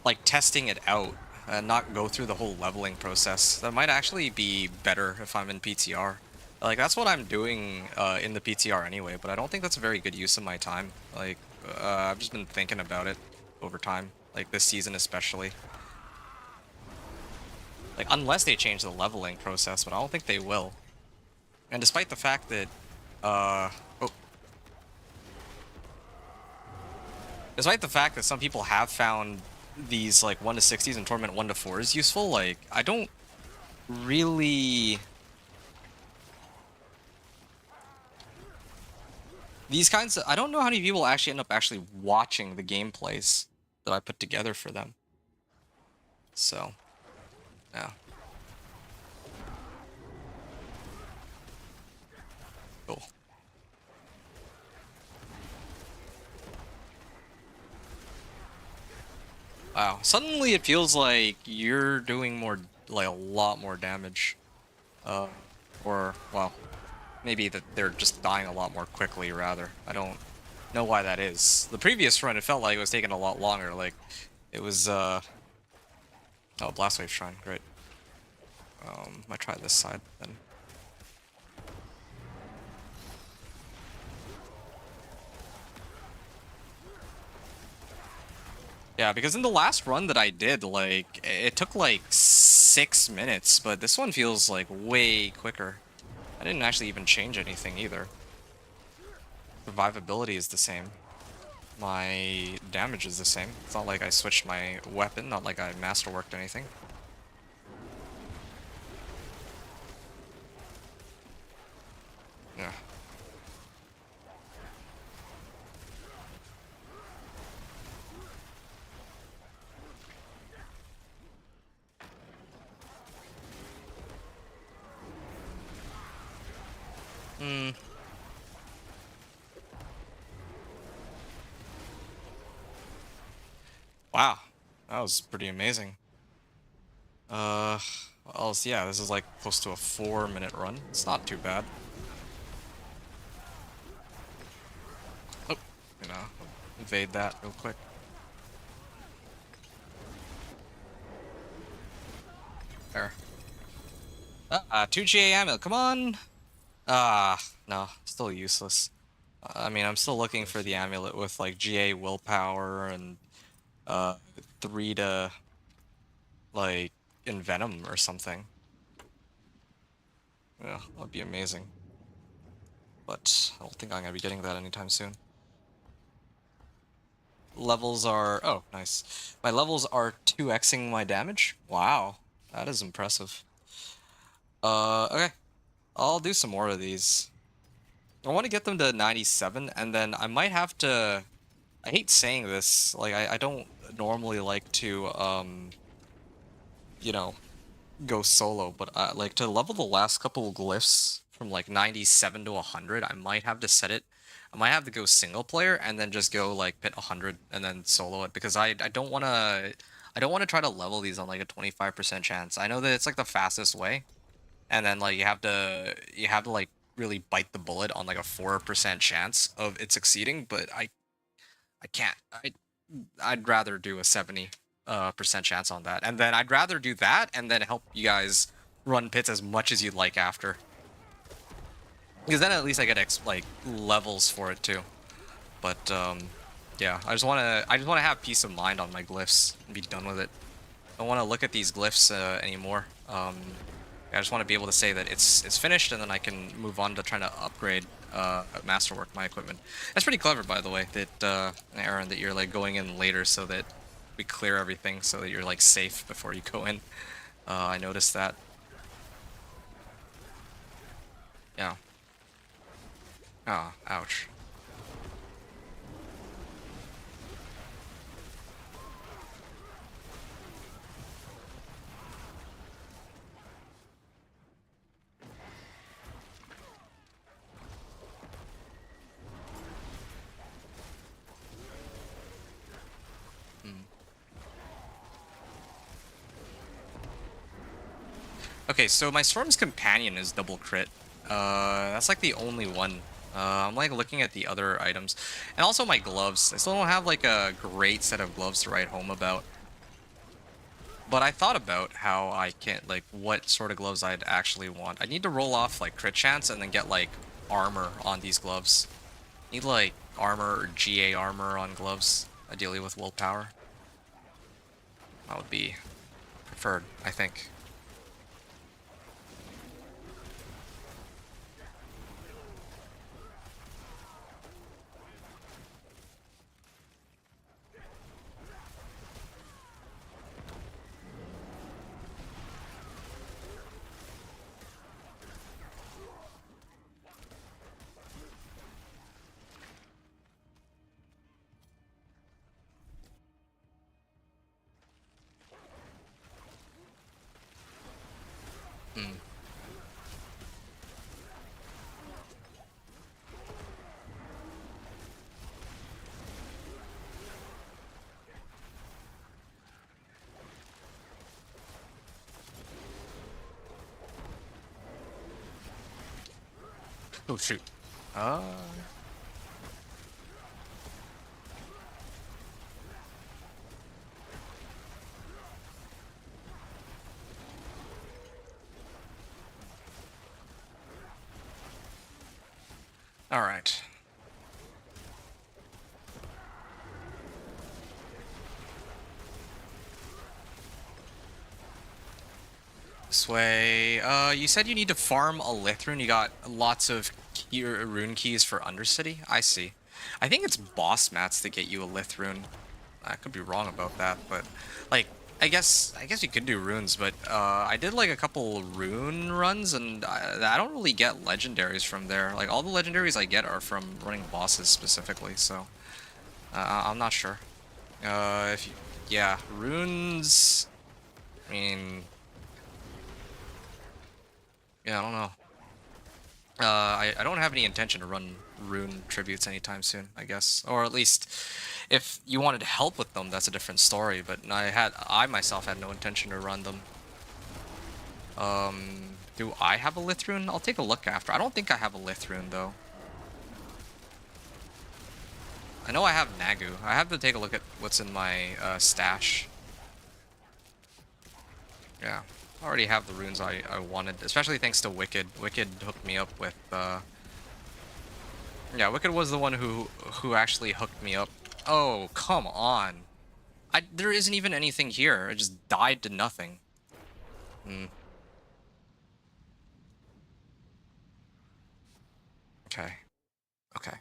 like testing it out and not go through the whole leveling process. That might actually be better if I'm in PTR. Like that's what I'm doing in the PTR anyway, but I don't think that's a very good use of my time. Like I've just been thinking about it over time, like this season especially. Like unless they change the leveling process, but I don't think they will. And despite the fact that oh, despite the fact that some people have found these like 1 to 60s and torment 1 to 4s useful, like I don't really these kinds of, I don't know how many people actually end up actually watching the gameplays that I put together for them. So, yeah. Cool. Wow. Suddenly it feels like you're doing more, like a lot more damage. Uh, or, well, maybe that they're just dying a lot more quickly, rather. I don't know why that is. The previous run, it felt like it was taking a lot longer. Like, it was, oh, Blast Wave Shrine, great. Might try this side, then. Yeah, because in the last run that I did, like, it took like 6 minutes, but this one feels like way quicker. I didn't actually even change anything either. Survivability is the same. My damage is the same. It's not like I switched my weapon, not like I masterworked anything. Yeah. Hmm. Wow. That was pretty amazing. What else? Yeah, this is like close to a 4-minute run. It's not too bad. Oh, you know, evade that real quick. There. 2 GA ammo, come on! Ah, no, still useless. I mean, I'm still looking for the amulet with like GA willpower and 3 to like envenom or something. Yeah, that'd be amazing. but I don't think I'm gonna be getting that anytime soon. Levels are... oh, nice. My levels are 2xing my damage? Wow, that is impressive. Okay. I'll do some more of these. I want to get them to 97, and then I might have to... I hate saying this, like, I don't normally like to, you know, go solo, but, like, to level the last couple of glyphs from, like, 97 to 100, I might have to set it... I might have to go single player, and then just go, like, pit 100, and then solo it, because I don't want to... I don't want to try to level these on, like, a 25% chance. I know that it's, like, the fastest way, and then like you have to like really bite the bullet on like a 4% chance of it succeeding, but I can't. I'd rather do a 70 percent chance on that, and then I'd rather do that and then help you guys run pits as much as you'd like after, because then at least I get like levels for it too. But yeah, I just want to have peace of mind on my glyphs and be done with it. I don't want to look at these glyphs anymore. I just want to be able to say that it's finished, and then I can move on to trying to upgrade masterwork my equipment. That's pretty clever, by the way, that Aaron, that you're like going in later so that we clear everything so that you're like safe before you go in. I noticed that. Yeah. Ah, ouch. Hmm. Okay, so my Storm's Companion is double crit. That's like the only one. I'm like looking at the other items. And also my gloves. I still don't have like a great set of gloves to write home about. But I thought about how I can't, like, what sort of gloves I'd actually want. I need to roll off, like, crit chance and then get, like, armor on these gloves. Need, like, armor or GA armor on gloves, ideally with willpower. That would be preferred, I think. Hmm. Oh, shoot. Uh... Alright. This way. You said you need to farm a Lithrun. You got lots of rune keys for Undercity? I see. I think it's boss mats that get you a Lithrun. I could be wrong about that, but like I guess you could do runes, but I did like a couple rune runs, and I don't really get legendaries from there. Like all the legendaries I get are from running bosses specifically, so I'm not sure. If you, yeah, runes. I mean, yeah, I don't know. I don't have any intention to run rune tributes anytime soon, I guess. Or at least, if you wanted to help with them, that's a different story. But I myself had no intention to run them. Do I have a Lithrun? I'll take a look after. I don't think I have a Lithrun, though. I know I have Nagu. I have to take a look at what's in my stash. Yeah. I already have the runes I wanted, especially thanks to Wicked. Wicked hooked me up with, yeah, Wicked was the one who actually hooked me up. Oh, come on. There isn't even anything here. It just died to nothing. Hmm. Okay. Okay.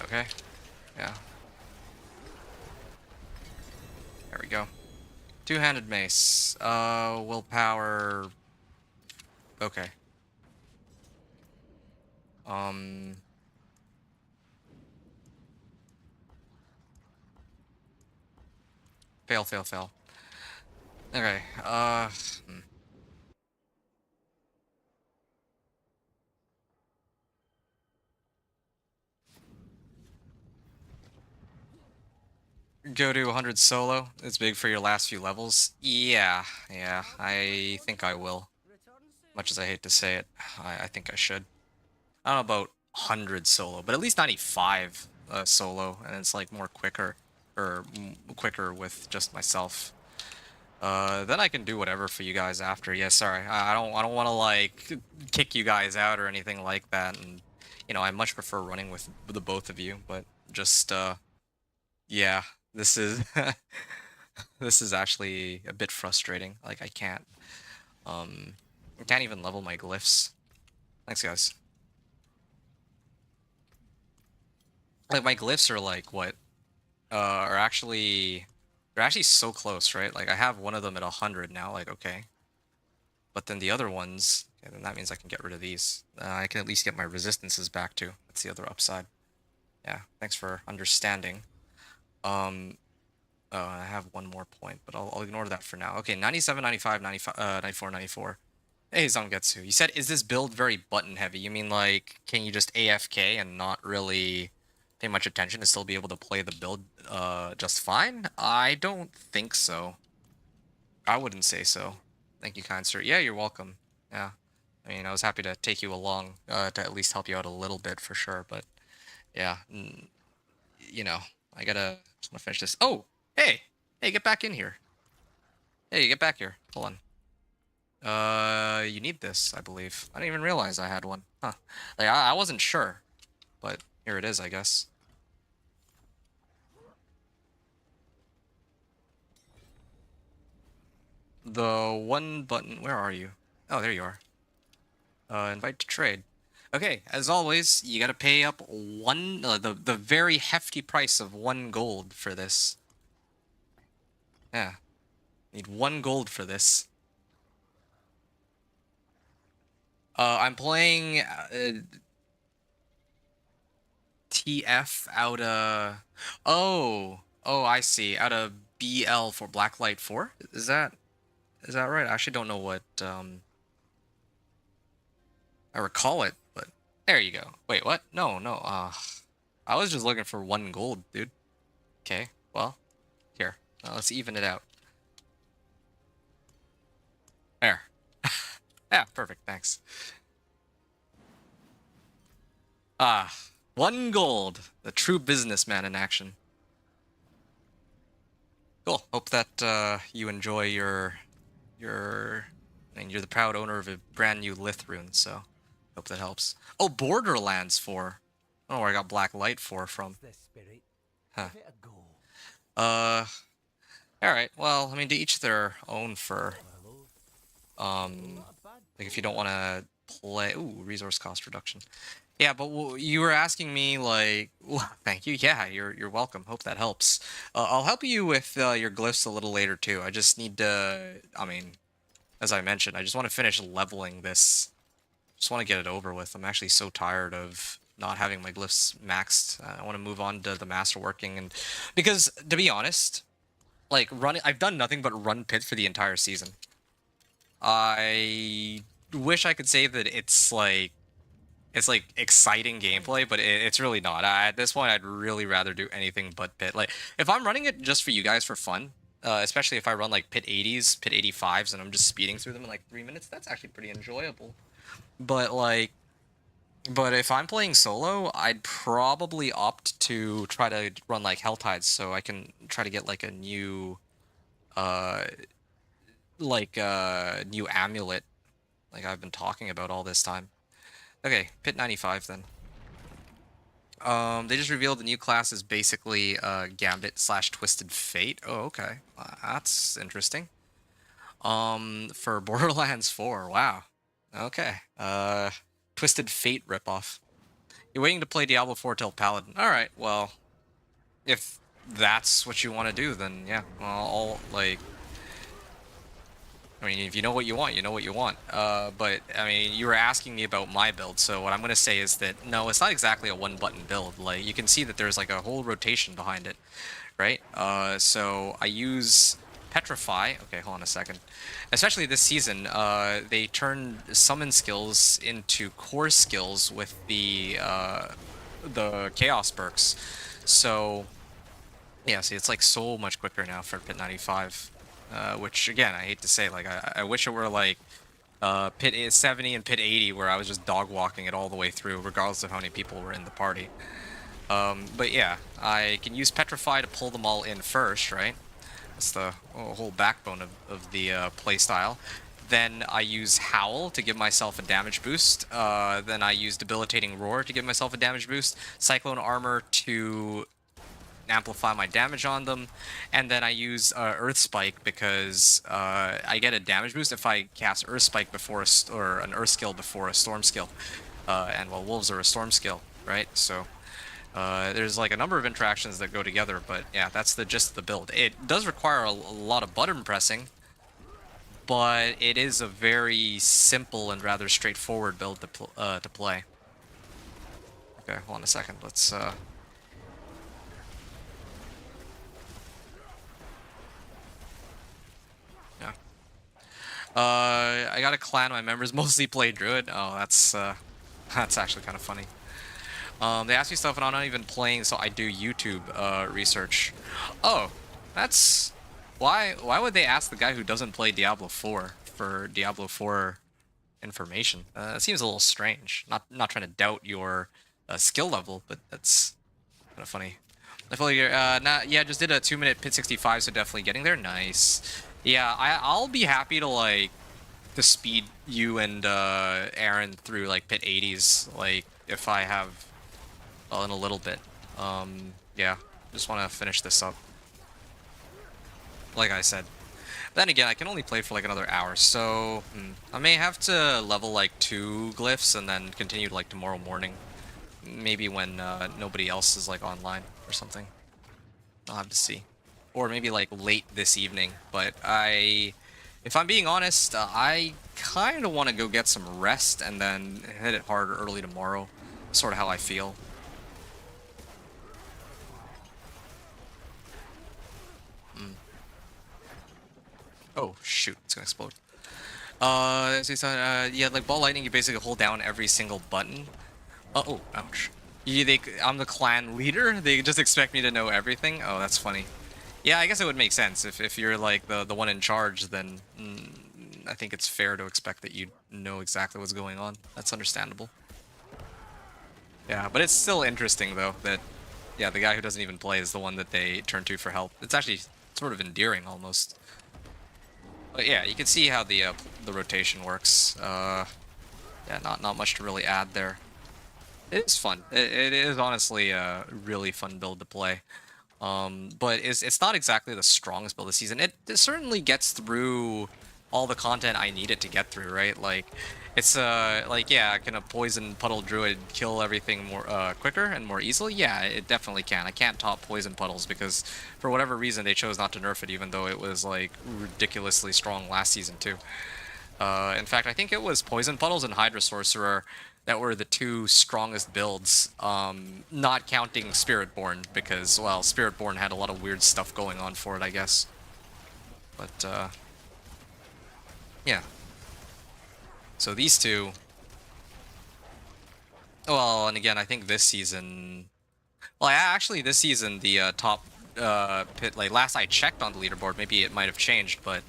Okay. Yeah. There we go. Two-handed mace. Willpower. Okay. Um. Fail, fail, fail. Okay. Go to 100 solo. It's big for your last few levels. Yeah, yeah. I think I will. Return soon. Much as I hate to say it, I think I should. I don't know about 100 solo, but at least 95 solo, and it's like more quicker, or quicker with just myself. Then I can do whatever for you guys after. Yeah, sorry, I don't want to like kick you guys out or anything like that. And you know, I much prefer running with the both of you, but just yeah, this is this is actually a bit frustrating. Like I can't even level my glyphs. Thanks, guys. Like my glyphs are like what are actually they're actually so close, right? Like I have one of them at 100 now, like okay. But then the other ones, okay, then that means I can get rid of these. I can at least get my resistances back too. That's the other upside. Yeah, thanks for understanding. Oh, and I have one more point, but I'll ignore that for now. Okay, 97, 95, 95, 94, 94. Hey, Zangetsu, you said, is this build very button heavy? You mean like, can you just AFK and not really pay much attention and still be able to play the build just fine? I don't think so. I wouldn't say so. Thank you, kind sir. Yeah, you're welcome. Yeah. I mean, I was happy to take you along to at least help you out a little bit for sure, but yeah, you know, I gotta just wanna finish this. Oh, hey, hey, get back in here. Hey, get back here. Hold on. You need this, I believe. I didn't even realize I had one. Huh. Like, I wasn't sure, but here it is, I guess. The one button, where are you? Oh, there you are. Invite to trade. Okay, as always, you gotta pay up the very hefty price of 1 gold for this. Yeah, need 1 gold for this. I'm playing TF out of... Oh, I see. Out of BL for Blacklight 4? Is that right? I actually don't know what I recall it, but there you go. Wait, what? No, no. I was just looking for 1 gold, dude. Okay, well, here. Let's even it out. There. Yeah, perfect. Thanks. Ah, 1 gold. The true businessman in action. Cool. Hope that you enjoy I mean, you're the proud owner of a brand new Lith rune, so hope that helps. Oh, Borderlands 4. I don't know where I got Black Light 4 from. The spirit. Huh. Give it a go. Alright, well, I mean, to each their own for, Not a bad like, if you don't want to play... Ooh, resource cost reduction. Yeah, but you were asking me, like... Well, thank you. Yeah, you're welcome. Hope that helps. I'll help you with your glyphs a little later, too. I just need to... I mean, as I mentioned, I just want to finish leveling this. Just want to get it over with. I'm actually so tired of not having my glyphs maxed. I want to move on to the masterworking, and because to be honest, like I've done nothing but run pit for the entire season. I wish I could say that it's like exciting gameplay, but it's really not. At this point, I'd really rather do anything but pit. Like if I'm running it just for you guys for fun, especially if I run like pit 80s, pit 85s, and I'm just speeding through them in like 3 minutes, that's actually pretty enjoyable. But if I'm playing solo, I'd probably opt to try to run like Hell Tides, so I can try to get like a new, new amulet, like I've been talking about all this time. Okay, pit 95 then. They just revealed the new class is basically Gambit slash Twisted Fate. Oh, okay. That's interesting. For Borderlands 4, wow. Okay. Twisted Fate ripoff. You're waiting to play Diablo 4 till Paladin. Alright, well, if that's what you want to do, then yeah. Well, like, I mean, if you know what you want, you know what you want. But, I mean, you were asking me about my build, so what I'm going to say is that, no, it's not exactly a one-button build. Like, you can see that there's, like, a whole rotation behind it, right? So I use Petrify. Okay, hold on a second. Especially this season, they turned summon skills into core skills with the Chaos perks. So, yeah, see, it's, like, so much quicker now for Pit 95. Which again, I hate to say, like I wish it were like Pit 70 and Pit 80, where I was just dog walking it all the way through, regardless of how many people were in the party. But yeah, I can use Petrify to pull them all in first, right? That's the whole backbone of the playstyle. Then I use Howl to give myself a damage boost. Then I use Debilitating Roar to give myself a damage boost. Cyclone Armor to amplify my damage on them, and then I use Earth Spike because I get a damage boost if I cast Earth Spike before or an Earth skill before a Storm skill, and well, Wolves are a Storm skill, right? So there's like a number of interactions that go together, but yeah, that's the gist of the build. It does require a lot of button pressing, but it is a very simple and rather straightforward build to play. Okay, hold on a second. Let's yeah. I got a clan. My members mostly play Druid. Oh, that's actually kind of funny. They ask me stuff and I'm not even playing, so I do YouTube research. Oh, that's why would they ask the guy who doesn't play Diablo 4 for Diablo 4 information? That seems a little strange. Not trying to doubt your skill level, but that's kind of funny. I feel like you're, yeah, just did a 2-minute Pit 65, so definitely getting there. Nice. Yeah, I'll be happy to like to speed you and Aaron through like Pit 80s, like if I have in a little bit. Yeah, just want to finish this up. Like I said. Then again, I can only play for like another hour, so I may have to level like 2 glyphs and then continue like tomorrow morning. Maybe when nobody else is like online or something. I'll have to see. Or maybe like late this evening. But if I'm being honest, I kind of want to go get some rest and then hit it hard early tomorrow. Sort of how I feel. Oh shoot, it's gonna explode. Yeah, like Ball Lightning, you basically hold down every single button. Oh, ouch. I'm the clan leader? They just expect me to know everything? Oh, that's funny. Yeah, I guess it would make sense. If you're like the one in charge, then I think it's fair to expect that you know exactly what's going on. That's understandable. Yeah, but it's still interesting though that yeah, the guy who doesn't even play is the one that they turn to for help. It's actually sort of endearing almost. But yeah, you can see how the rotation works. Yeah, not much to really add there. It's fun. It is honestly a really fun build to play. But it's not exactly the strongest build this season. It certainly gets through all the content I need it to get through, right? Like, it's like yeah, can a poison puddle druid kill everything more quicker and more easily? Yeah, it definitely can. I can't top poison puddles because for whatever reason they chose not to nerf it, even though it was like ridiculously strong last season too. In fact, I think it was poison puddles and Hydra Sorcerer that were the 2 strongest builds, not counting Spiritborn, because, well, Spiritborn had a lot of weird stuff going on for it, I guess. But, yeah. So these 2... Well, and again, I think this season... Well, actually, this season, the top pit, like, last I checked on the leaderboard, maybe it might have changed, but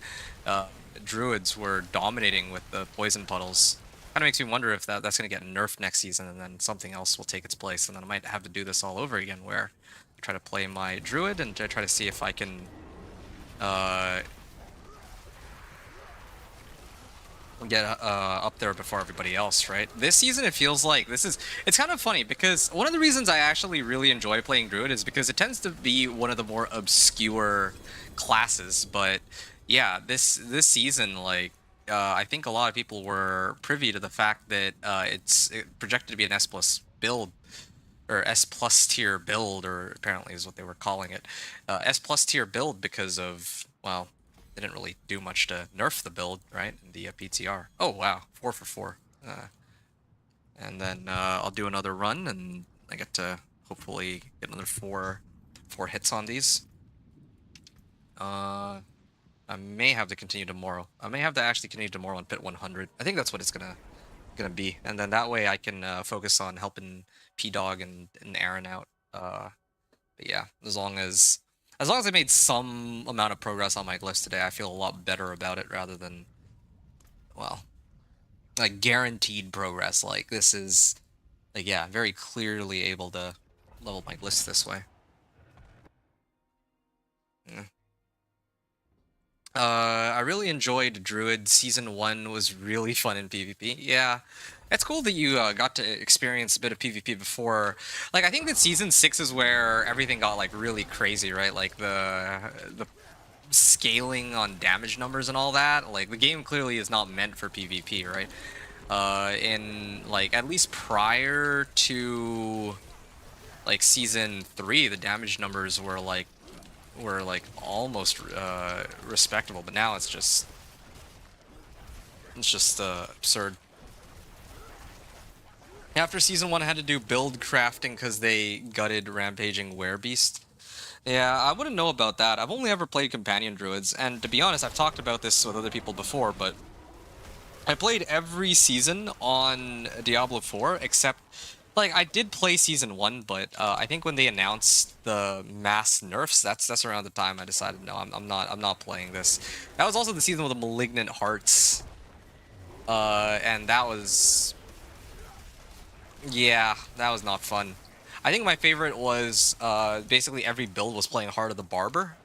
Druids were dominating with the poison puddles. Kind of makes me wonder if that's going to get nerfed next season and then something else will take its place, and then I might have to do this all over again where I try to play my Druid and I try to see if I can get up there before everybody else, right? This season it feels like it's kind of funny because one of the reasons I actually really enjoy playing Druid is because it tends to be one of the more obscure classes, but yeah, this season like I think a lot of people were privy to the fact that it's projected to be an S plus build or S plus tier build, or apparently is what they were calling it. S plus tier build because of, well, they didn't really do much to nerf the build, right? In the PTR. Oh, wow. 4 for 4. And then I'll do another run, and I get to hopefully get another four hits on these. I may have to continue tomorrow. I may have to actually continue tomorrow on pit 100. I think that's what it's gonna be, and then that way I can focus on helping P Dog and Aaron out. But yeah, as long as I made some amount of progress on my list today, I feel a lot better about it rather than, well, like guaranteed progress. Like this is like, yeah, very clearly able to level my list this way. Yeah. I really enjoyed Druid. Season 1 was really fun in PvP. Yeah, it's cool that you got to experience a bit of PvP before. Like, I think that Season 6 is where everything got, like, really crazy, right? Like, the scaling on damage numbers and all that. Like, the game clearly is not meant for PvP, right? In, like, at least prior to, like, Season 3, the damage numbers were like almost respectable, but now it's just absurd. After Season 1, I had to do build crafting because they gutted Rampaging Werebeast. Yeah, I wouldn't know about that. I've only ever played Companion Druids, and to be honest, I've talked about this with other people before, but I played every season on Diablo 4 except, like, I did play Season 1, but I think when they announced the mass nerfs, that's around the time I decided, no, I'm not playing this. That was also the season with the Malignant Hearts, and that was, yeah, that was not fun. I think my favorite was basically every build was playing Heart of the Barber,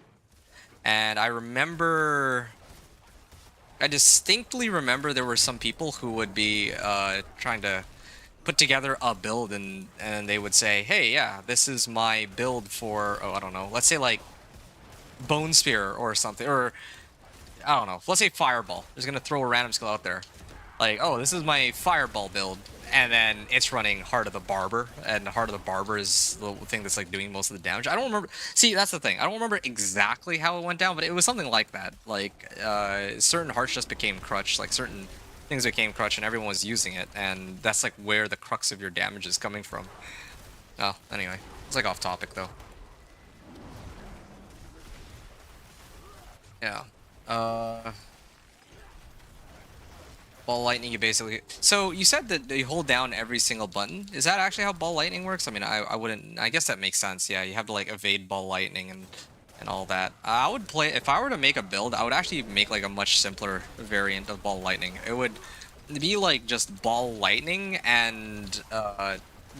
and I distinctly remember there were some people who would be trying to put together a build, and they would say, hey, yeah, this is my build for, oh, I don't know, let's say like Bone Spear or something, or I don't know, let's say Fireball. Just gonna throw a random skill out there. Like, oh, this is my Fireball build, and then it's running Heart of the Barber, and Heart of the Barber is the thing that's like doing most of the damage. I don't remember. See, that's the thing. I don't remember exactly how it went down, but it was something like that. Like, certain hearts just became crutch. Like certain things became crutch, and everyone was using it, and that's like where the crux of your damage is coming from. Oh, anyway, it's like off topic though. Yeah. Ball lightning, you basically. So you said that you hold down every single button. Is that actually how ball lightning works? I mean, I wouldn't. I guess that makes sense. Yeah, you have to like evade ball lightning and all that. I would play if I were to make a build. I would actually make like a much simpler variant of ball lightning. It would be like just ball lightning and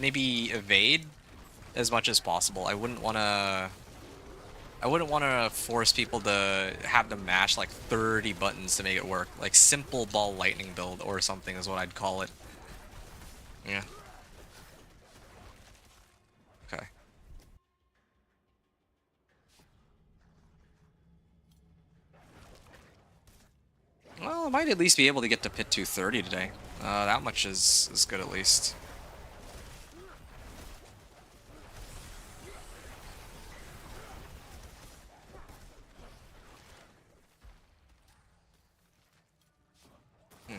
maybe evade as much as possible. I wouldn't want to force people to have them mash like 30 buttons to make it work. Like simple ball lightning build or something is what I'd call it. Yeah. Okay. Well, I might at least be able to get to pit 230 today. That much is good at least. Hmm.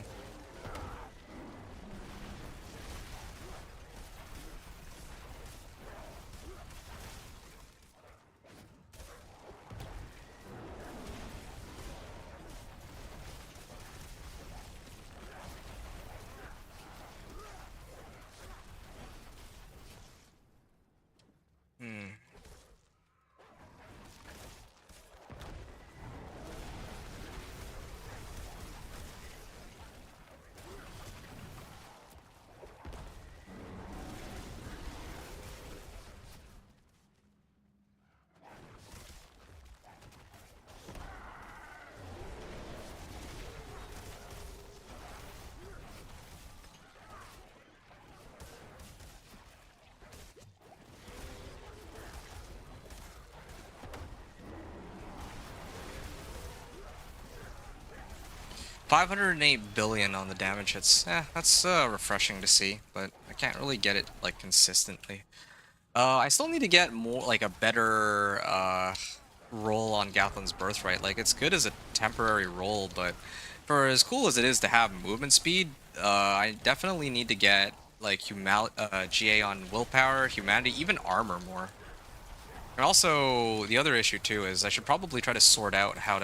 508 billion on the damage hits. That's refreshing to see, but I can't really get it like consistently. I still need to get more like a better roll on Gatlin's Birthright. Like it's good as a temporary roll, but for as cool as it is to have movement speed, I definitely need to get like GA on willpower, humanity, even armor more. And also the other issue too is I should probably try to sort out how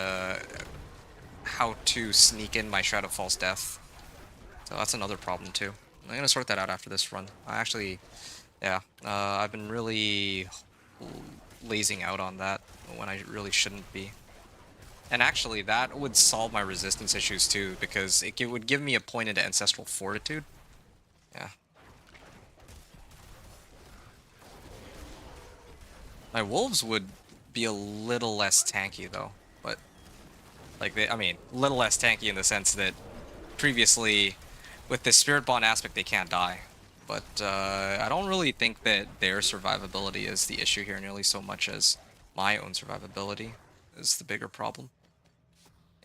to sneak in my Shroud of False Death. So that's another problem too. I'm gonna sort that out after this run. I actually, yeah, I've been really lazing out on that when I really shouldn't be. And actually, that would solve my resistance issues too, because it would give me a point into Ancestral Fortitude. Yeah. My wolves would be a little less tanky though, but like I mean, a little less tanky in the sense that previously, with the Spirit Bond aspect, they can't die. But I don't really think that their survivability is the issue here nearly so much as my own survivability is the bigger problem.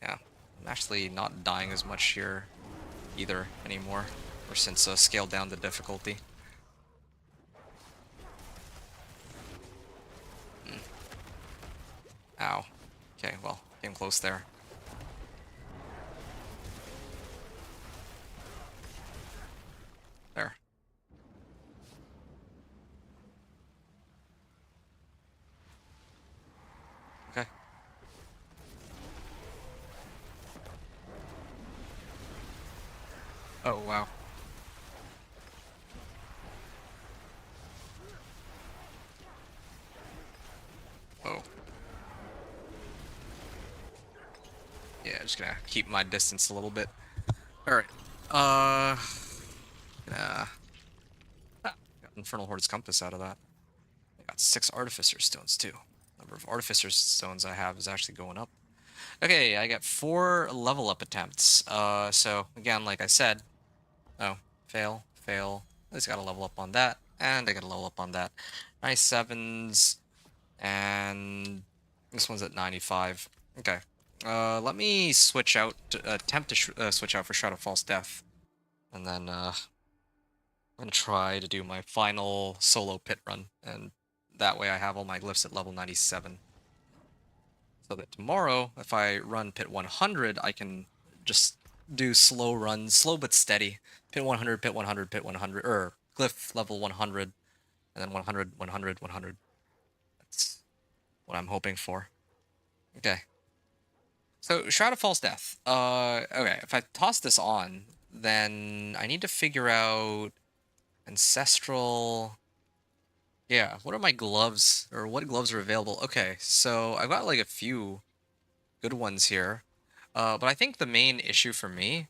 Yeah, I'm actually not dying as much here either anymore, or since scaled down the difficulty. Mm. Ow. Okay, well, came close there. There. Okay. Oh, wow. Oh. Yeah, just gonna keep my distance a little bit. Alright. Yeah. Got Infernal Horde's Compass out of that. I got 6 Artificer Stones, too. Number of Artificer Stones I have is actually going up. Okay, I got 4 level up attempts. So, again, like I said... Oh, fail, fail. At least I got a level up on that. And I got a level up on that. 97s. And... this one's at 95. Okay. Let me switch out... attempt to switch out for Shroud of False Death. And then, I'm gonna try to do my final solo pit run, and that way I have all my glyphs at level 97. So that tomorrow, if I run pit 100, I can just do slow runs, slow but steady. Pit 100, pit 100, pit 100, or glyph level 100, and then 100, 100, 100. That's what I'm hoping for. Okay. So, Shroud of False Death. Okay, if I toss this on, then I need to figure out Ancestral... Yeah, what are my gloves, or what gloves are available? Okay, so I've got like a few good ones here. But I think the main issue for me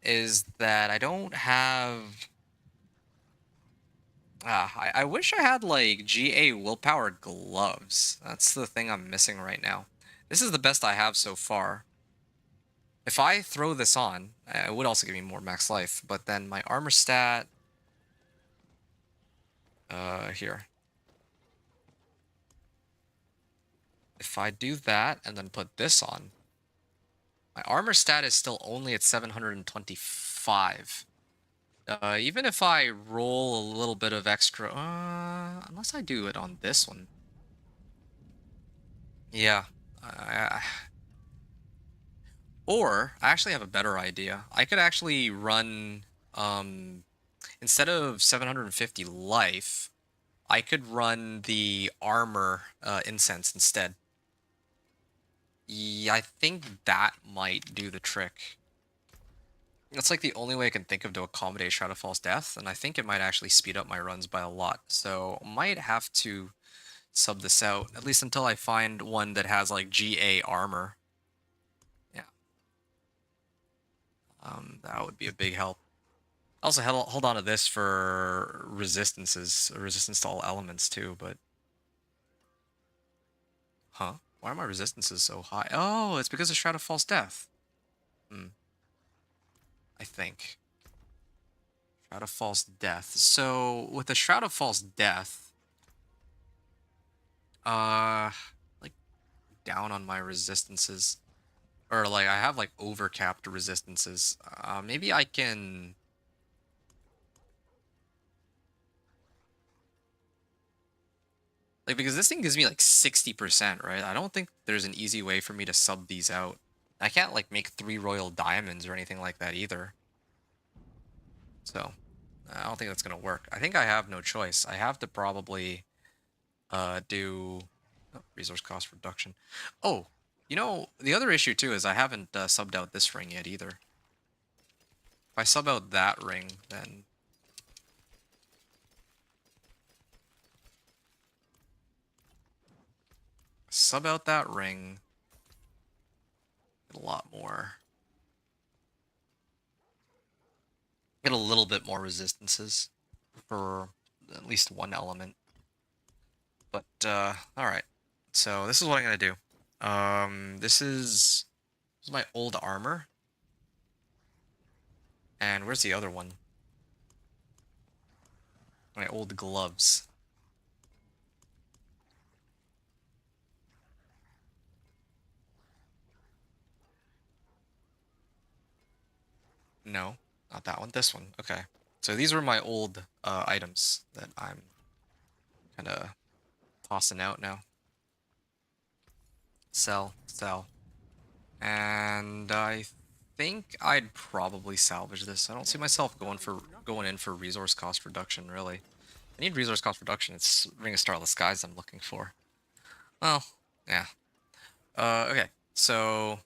is that I don't have... I wish I had like GA willpower gloves. That's the thing I'm missing right now. This is the best I have so far. If I throw this on, it would also give me more max life, but then my armor stat... here. If I do that and then put this on, my armor stat is still only at 725. Even if I roll a little bit of extra... unless I do it on this one. Yeah. Or, I actually have a better idea. I could actually run... instead of 750 life, I could run the armor incense instead. Yeah, I think that might do the trick. That's like the only way I can think of to accommodate Shroud of False Death, and I think it might actually speed up my runs by a lot. So might have to sub this out, at least until I find one that has like GA armor. Yeah. That would be a big help. Also, hold on to this for resistances, resistance to all elements too, but... Huh? Why are my resistances so high? Oh, it's because of Shroud of False Death. I think. Shroud of False Death. So, with the Shroud of False Death, like, down on my resistances. Or like I have like overcapped resistances. Maybe I can like because this thing gives me like 60%, right? I don't think there's an easy way for me to sub these out. I can't like make 3 royal diamonds or anything like that either. So I don't think that's gonna work. I think I have no choice. I have to probably do resource cost reduction. Oh, you know, the other issue too is I haven't subbed out this ring yet either. If I sub out that ring, then sub out that ring, get a lot more. Get a little bit more resistances for at least one element. But alright. So this is what I'm gonna do. This is my old armor. And where's the other one? My old gloves. No, not that one. This one. Okay. So these were my old items that I'm kind of tossing out now. Sell, sell. And I think I'd probably salvage this. I don't see myself going in for resource cost reduction, really. I need resource cost reduction. It's Ring of Starless Skies I'm looking for. Well, yeah. Okay. So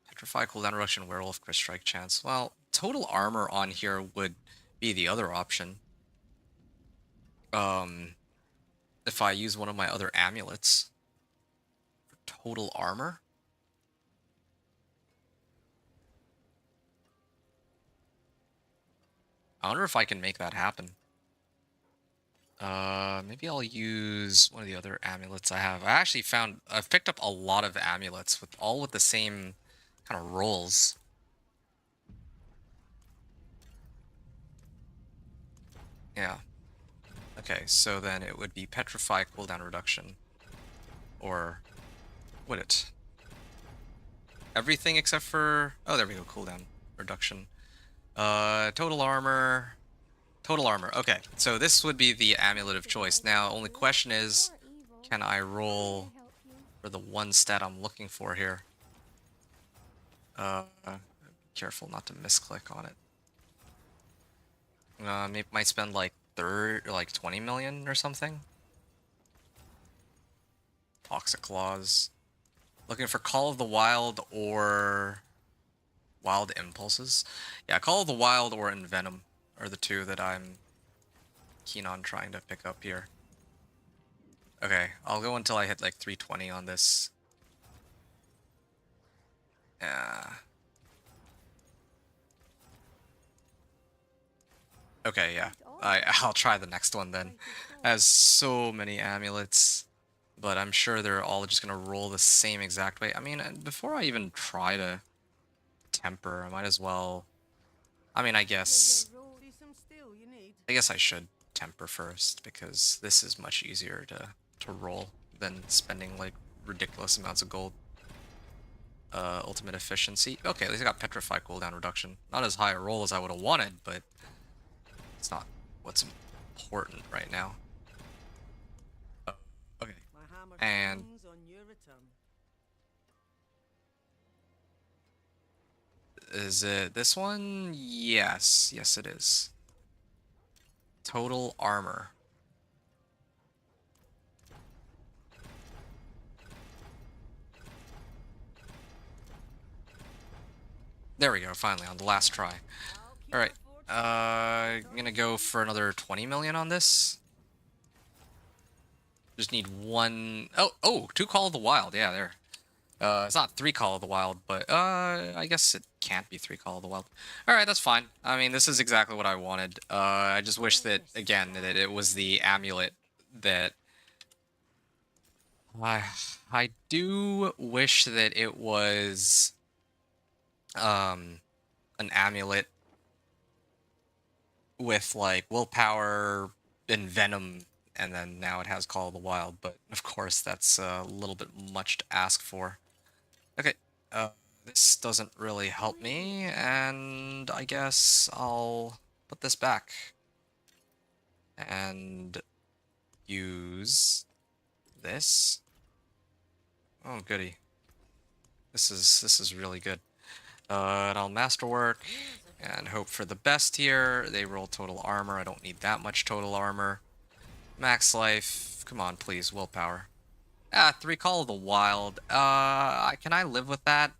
Petrify, cooldown reduction, werewolf, crit strike chance. Well, total armor on here would be the other option. If I use one of my other amulets for total armor. I wonder if I can make that happen. Maybe I'll use one of the other amulets I have. I've picked up a lot of amulets with the same kind of rolls. Yeah. Okay, so then it would be Petrify cooldown reduction. Or would it? Everything except for... Oh, there we go, cooldown reduction. Total armor... Total armor. Okay, so this would be the amulet of choice. Now, only question is, can I roll for the one stat I'm looking for here? Be careful not to misclick on it. Maybe might spend like 20 million or something. Toxic Claws. Looking for Call of the Wild or Wild Impulses. Yeah, Call of the Wild or Envenom are the two that I'm keen on trying to pick up here. Okay, I'll go until I hit like 320 on this. Yeah. Okay, yeah. I'll try the next one then. It has so many amulets, but I'm sure they're all just gonna roll the same exact way. I mean, before I even try to temper, I might as well... I mean, I guess I should temper first, because this is much easier to roll than spending like ridiculous amounts of gold. Ultimate efficiency. Okay, at least I got Petrify cooldown reduction. Not as high a roll as I would have wanted, but it's not what's important right now. Okay. And is it this one? Yes. Yes, it is. Total armor. There we go, finally, on the last try. Alright. I'm gonna go for another 20 million on this. Just need one... Oh, 2 Call of the Wild. Yeah, there. It's not 3 Call of the Wild, but I guess it can't be 3 Call of the Wild. Alright, that's fine. I mean, this is exactly what I wanted. I just wish that, again, that it was the amulet that... I do wish that it was... an amulet with, like, willpower and venom, and then now it has Call of the Wild, but of course that's a little bit much to ask for. Uh, this doesn't really help me, and I guess I'll put this back and use this. Oh, goody. This is really good. And I'll masterwork and hope for the best here. They roll total armor. I don't need that much total armor. Max life. Come on, please. Willpower. Ah, 3 Call of the Wild. Can I live with that?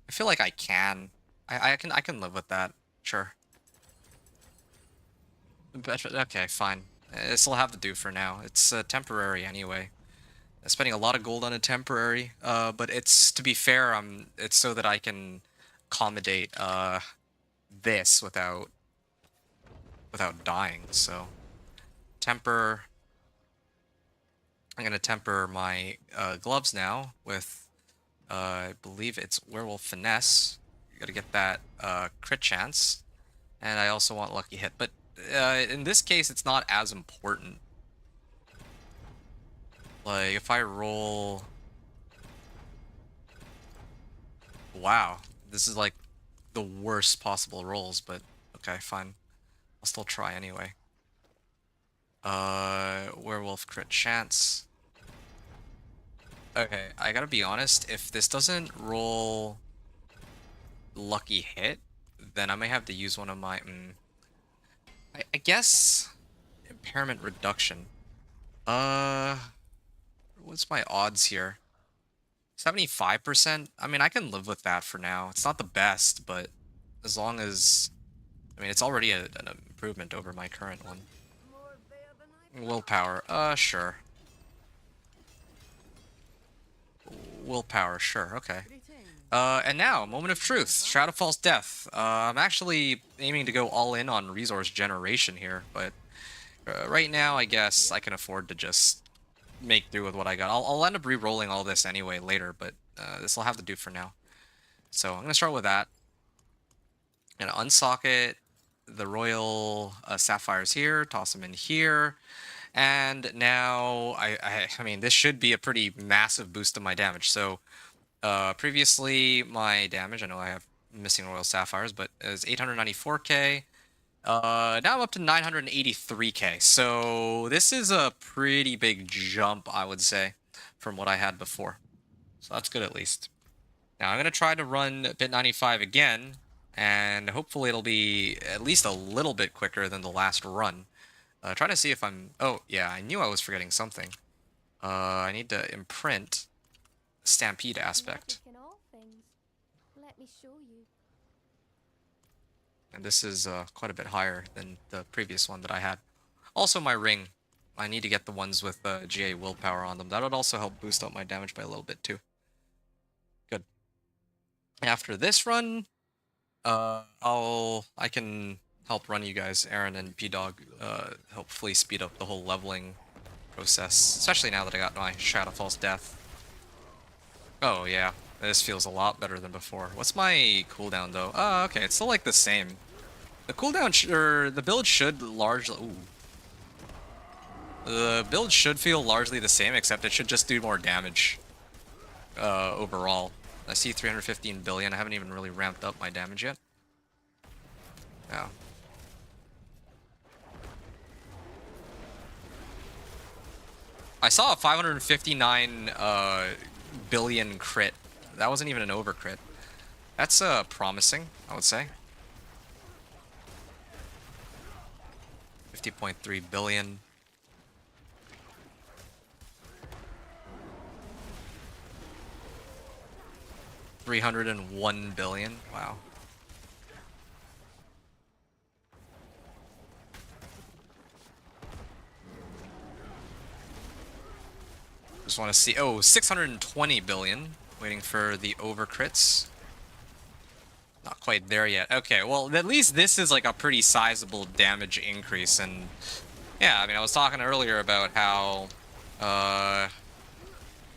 I feel like I can. I can live with that. Sure. Okay, fine. This'll have to do for now. It's temporary anyway. Spending a lot of gold on a temporary, but it's, to be fair, it's so that I can accommodate this without dying. So temper. I'm gonna temper my gloves now with I believe it's Werewolf Finesse. You gotta get that crit chance, and I also want Lucky Hit. But in this case, it's not as important. Like, if I roll... Wow. This is like the worst possible rolls, but okay, fine. I'll still try anyway. Werewolf crit chance. Okay, I gotta be honest, if this doesn't roll Lucky Hit, then I may have to use one of my... I guess... Impairment Reduction. What's my odds here? 75%? I mean, I can live with that for now. It's not the best, but as long as... I mean, it's already an improvement over my current one. More bear than I Willpower. Sure. Willpower, sure, okay. pretend. And now, Moment of Truth, Shadow Falls Death. I'm actually aiming to go all in on resource generation here, but right now, I guess I can afford to just make do with what I got. I'll end up re-rolling all this anyway later, but this will have to do for now. So I'm going to start with that. I'm going to unsocket the Royal Sapphires here, toss them in here. And now, I mean, this should be a pretty massive boost to my damage. So previously, my damage, I know I have missing Royal Sapphires, but it was 894k. Now I'm up to 983k. So this is a pretty big jump, I would say, from what I had before. So that's good at least. Now I'm going to try to run bit 95 again, and hopefully it'll be at least a little bit quicker than the last run. Trying to see if I'm... Oh, yeah, I knew I was forgetting something. I need to imprint Stampede aspect. Magic in all things. Let me show you. And this is quite a bit higher than the previous one that I had. Also, my ring. I need to get the ones with GA willpower on them. That would also help boost up my damage by a little bit, too. Good. After this run, I can help run you guys, Aaron and P-Dog, hopefully speed up the whole leveling process. Especially now that I got my Shadow Falls Death. Oh, yeah. This feels a lot better than before. What's my cooldown, though? Oh, okay. It's still, like, the same. The cooldown, or the build should largely... Ooh. The build should feel largely the same, except it should just do more damage overall. I see 315 billion. I haven't even really ramped up my damage yet. Yeah. I saw a 559 billion crit. That wasn't even an over crit. That's promising, I would say. 50.3 billion. $301 billion. Wow. Just want to see. Oh, 620 billion. Waiting for the over crits. Not quite there yet. Okay, well, at least this is like a pretty sizable damage increase. And yeah, I mean, I was talking earlier about how,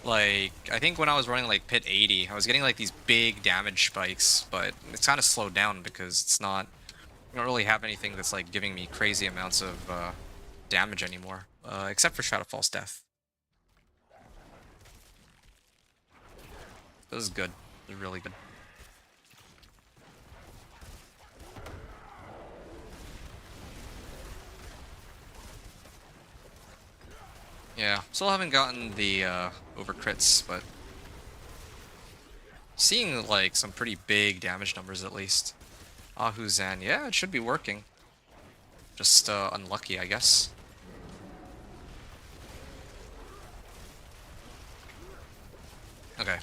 like, I think when I was running like Pit 80, I was getting like these big damage spikes, but it's kind of slowed down because it's not, I don't really have anything that's like giving me crazy amounts of damage anymore, except for Shadow Falls Death. This is good. It's really good. Yeah, still haven't gotten the over crits, but seeing like some pretty big damage numbers at least. Ahu Zan, yeah, it should be working. Just unlucky, I guess. Okay.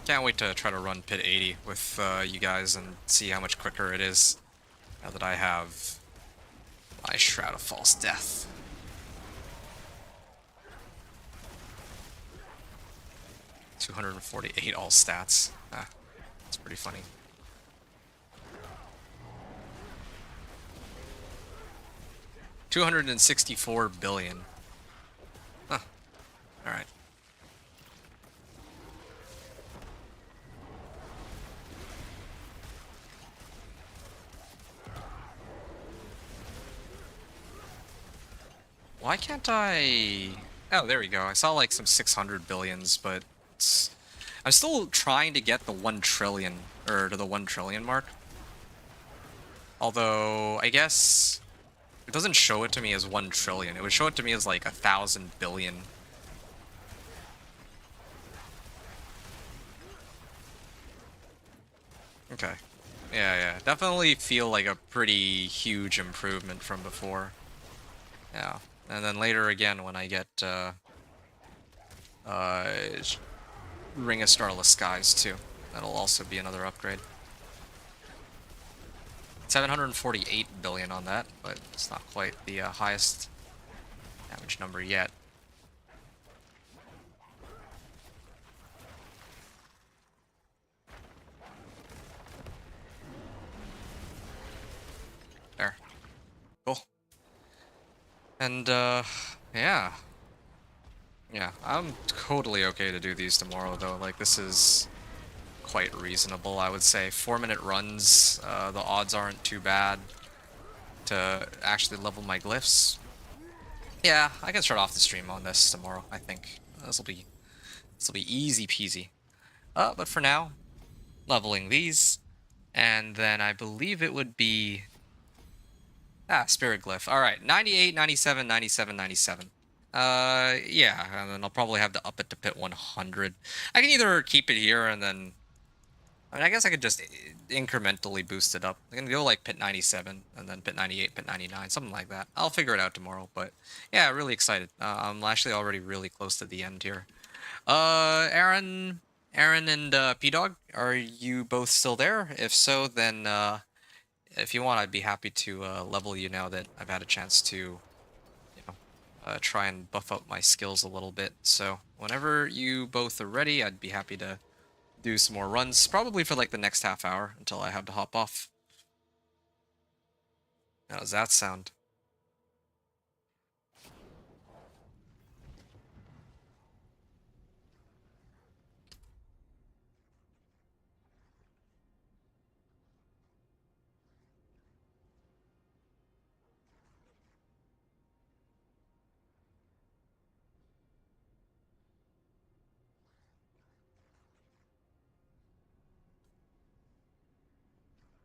Can't wait to try to run Pit 80 with you guys and see how much quicker it is now that I have my Shroud of False Death. $248 all stats. Ah, that's pretty funny. $264 billion. Huh. Alright. Why can't I... Oh, there we go. I saw like some 600 billions, but I'm still trying to get the 1 trillion, or to the 1 trillion mark. Although, I guess it doesn't show it to me as 1 trillion. It would show it to me as like 1,000 billion. Okay. Yeah. Definitely feel like a pretty huge improvement from before. Yeah. And then later again when I get uh, Ring of Starless Skies too. That'll also be another upgrade. 748 billion on that, but it's not quite the highest damage number yet. There. Cool. And, yeah. Yeah, I'm totally okay to do these tomorrow, though. Like, this is quite reasonable, I would say. 4-minute runs, the odds aren't too bad to actually level my glyphs. Yeah, I can start off the stream on this tomorrow, I think. This'll be easy peasy. But for now, leveling these, and then I believe it would be... Spirit Glyph. Alright, 98, 97, 97, 97. Yeah, and then I'll probably have to up it to pit 100. I can either keep it here and then... I mean, I guess I could just incrementally boost it up. I can go like pit 97, and then pit 98, pit 99, something like that. I'll figure it out tomorrow, but yeah, really excited. I'm actually already really close to the end here. Aaron and P-Dog, are you both still there? If so, then if you want, I'd be happy to level you now that I've had a chance to, you know, try and buff up my skills a little bit. So whenever you both are ready, I'd be happy to do some more runs, probably for like the next half hour until I have to hop off. How does that sound?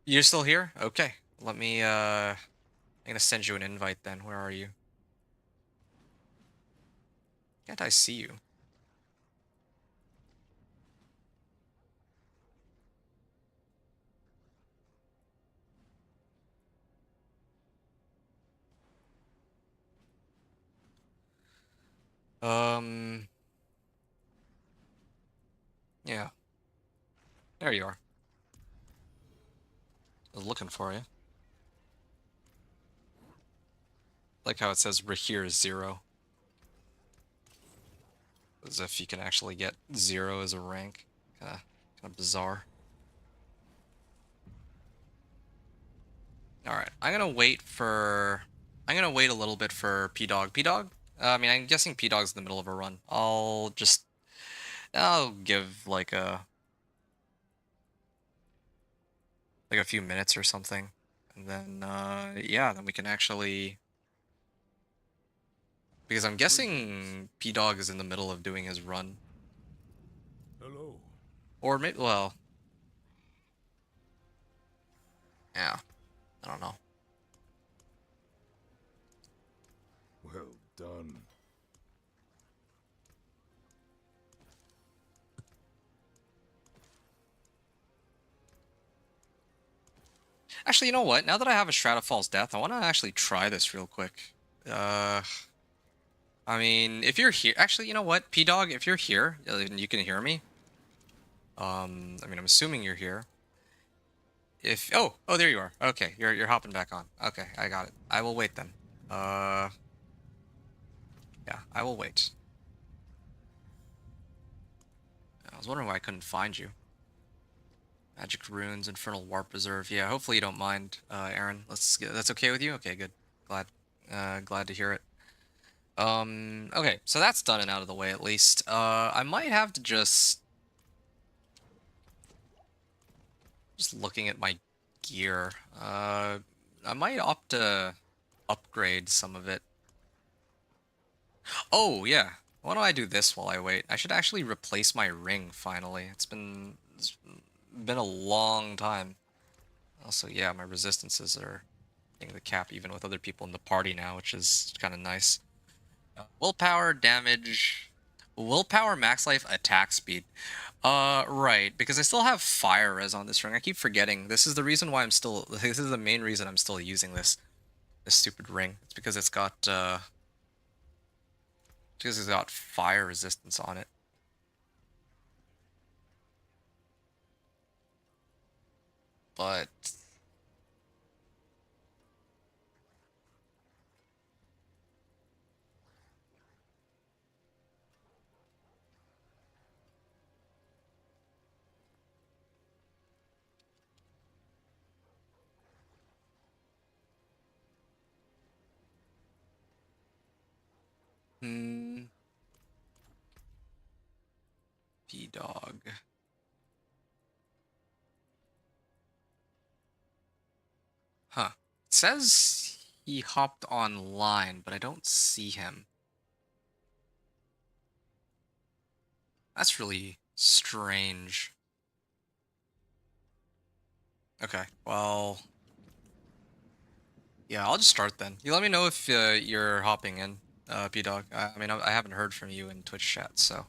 You're still here? Okay. Let me, I'm gonna send you an invite then. Where are you? Can't I see you? Yeah. There you are. I was looking for you. Like how it says Rahir is 0. As if you can actually get 0 as a rank. Kinda bizarre. Alright, I'm gonna wait a little bit for P-Dog. P-Dog? I mean, I'm guessing P-Dog's in the middle of a run. I'll give like a few minutes or something. And then, yeah, then we can actually... Because I'm guessing P-Dog is in the middle of doing his run. Hello. Or maybe, well... Yeah, I don't know. Well done. Actually, you know what? Now that I have a Shroud of False Death, I want to actually try this real quick. I mean, if you're here, actually, you know what, P-Dog, if you're here, and you can hear me. I mean, I'm assuming you're here. If oh, there you are. Okay, you're hopping back on. Okay, I got it. I will wait then. Yeah, I will wait. I was wondering why I couldn't find you. Magic Runes, Infernal Warp Reserve. Yeah, hopefully you don't mind, Aaron. That's okay with you? Okay, good. Glad to hear it. Okay, so that's done and out of the way at least. I might have to just looking at my gear. I might opt to upgrade some of it. Oh, yeah. Why don't I do this while I wait? I should actually replace my ring finally. It's been a long time. Also, yeah, my resistances are hitting the cap even with other people in the party now, which is kind of nice. Willpower, damage, willpower, max life, attack speed. Right, because I still have fire res on this ring. I keep forgetting. This is the reason why this is the main reason I'm still using this stupid ring. It's because it's got fire resistance on it. But hmm, P-Dog. Huh. It says he hopped online, but I don't see him. That's really strange. Okay, well, yeah, I'll just start then. You let me know if you're hopping in, P-Dog. I mean, I haven't heard from you in Twitch chat, so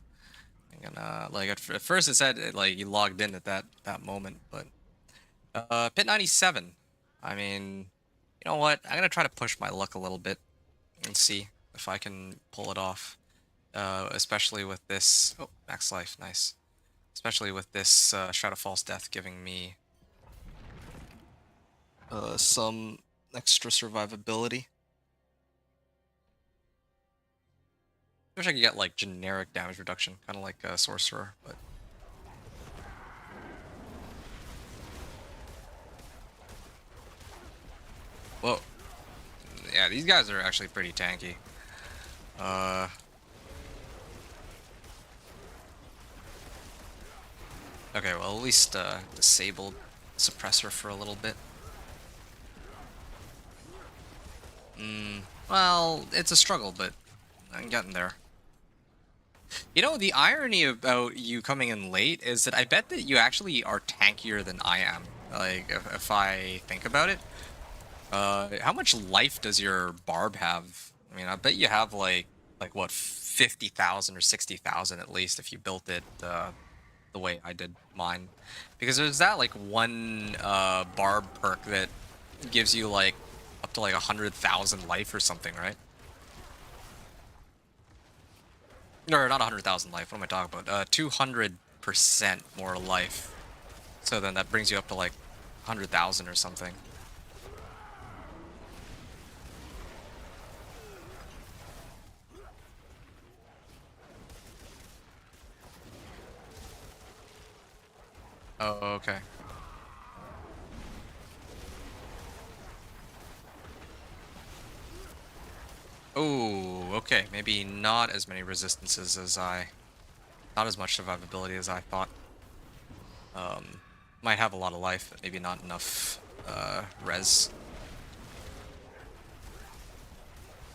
I'm gonna like at first it said like you logged in at that moment, but Pit 97. I mean, you know what? I'm gonna try to push my luck a little bit and see if I can pull it off. Especially with this. Oh, max life, nice. Especially with this Shroud of False Death giving me some extra survivability. Wish I could get like generic damage reduction, kind of like a sorcerer, but whoa, yeah, these guys are actually pretty tanky. Uh, okay, well at least disabled suppressor for a little bit. Well, it's a struggle, but I'm getting there. You know, the irony about you coming in late is that I bet that you actually are tankier than I am. Like, if I think about it. How much life does your barb have? I mean, I bet you have like what, 50,000 or 60,000 at least if you built it the way I did mine. Because there's that like one barb perk that gives you like up to like 100,000 life or something, right? Or not 100,000 life. What am I talking about? 200% more life. So then that brings you up to like 100,000 or something. Oh, okay. Oh, okay. Maybe not as many resistances as not as much survivability as I thought. Might have a lot of life, but maybe not enough, res.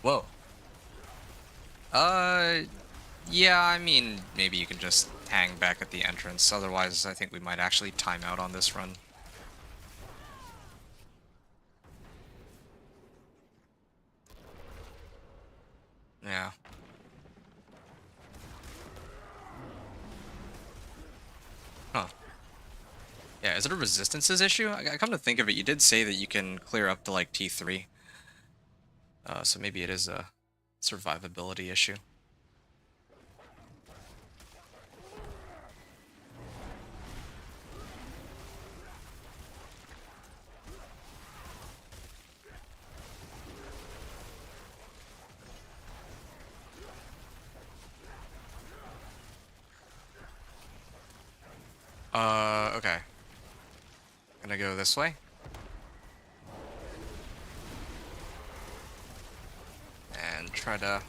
Whoa. Uh, yeah, I mean, maybe you can just hang back at the entrance. Otherwise, I think we might actually time out on this run. Yeah, is it a resistances issue? I come to think of it, you did say that you can clear up to like T3. So maybe it is a survivability issue. Okay. Gonna go this way. And try to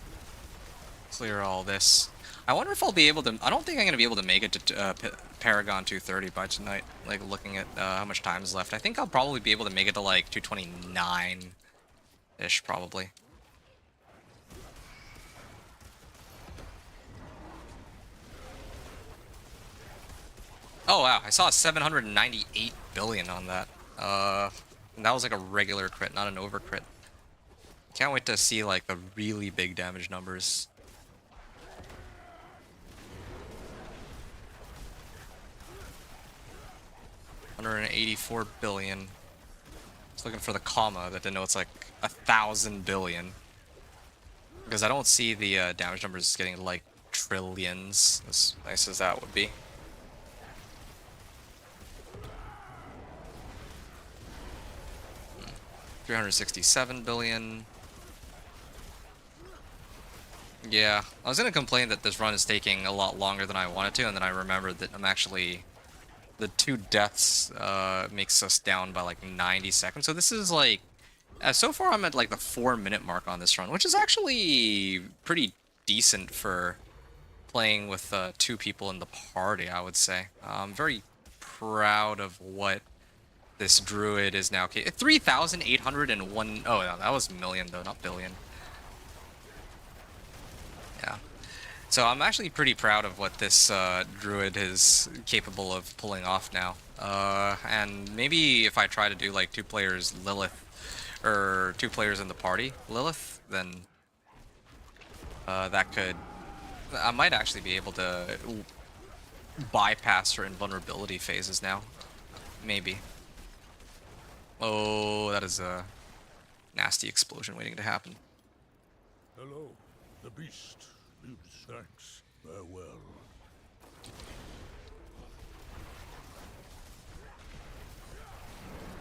clear all this. I wonder if I'll be able to... I don't think I'm gonna be able to make it to Paragon 230 by tonight. Like, looking at how much time is left. I think I'll probably be able to make it to, like, 229-ish, probably. Oh, wow. I saw 798 billion on that. And that was like a regular crit, not an over crit. Can't wait to see like the really big damage numbers. $184 billion. Just looking for the comma that denotes like 1,000 billion. Because I don't see the damage numbers getting to like trillions, as nice as that would be. $367 billion. Yeah, I was gonna complain that this run is taking a lot longer than I wanted to, and then I remembered that I'm actually... The 2 deaths makes us down by like 90 seconds. So this is like... so far I'm at like the 4-minute mark on this run, which is actually pretty decent for playing with 2 people in the party, I would say. I'm very proud of what this Druid is now... 3,801... Oh, no, that was million, though, not billion. Yeah. So I'm actually pretty proud of what this Druid is capable of pulling off now. And maybe if I try to do, like, 2 players Lilith, or 2 players in the party Lilith, then that could... I might actually be able to bypass her invulnerability phases now. Maybe. Oh, that is a nasty explosion waiting to happen. Hello, the beast lives. Thanks. Farewell.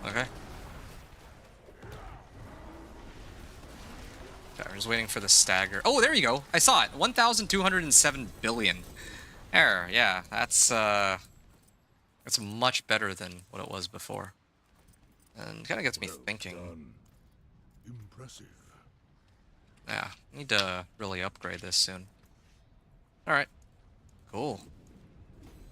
Okay. Okay, I'm just waiting for the stagger. Oh, there you go. I saw it. 1,207 billion. There, yeah. That's much better than what it was before. And kind of gets me thinking. Done. Impressive. Yeah, need to really upgrade this soon. Alright. Cool.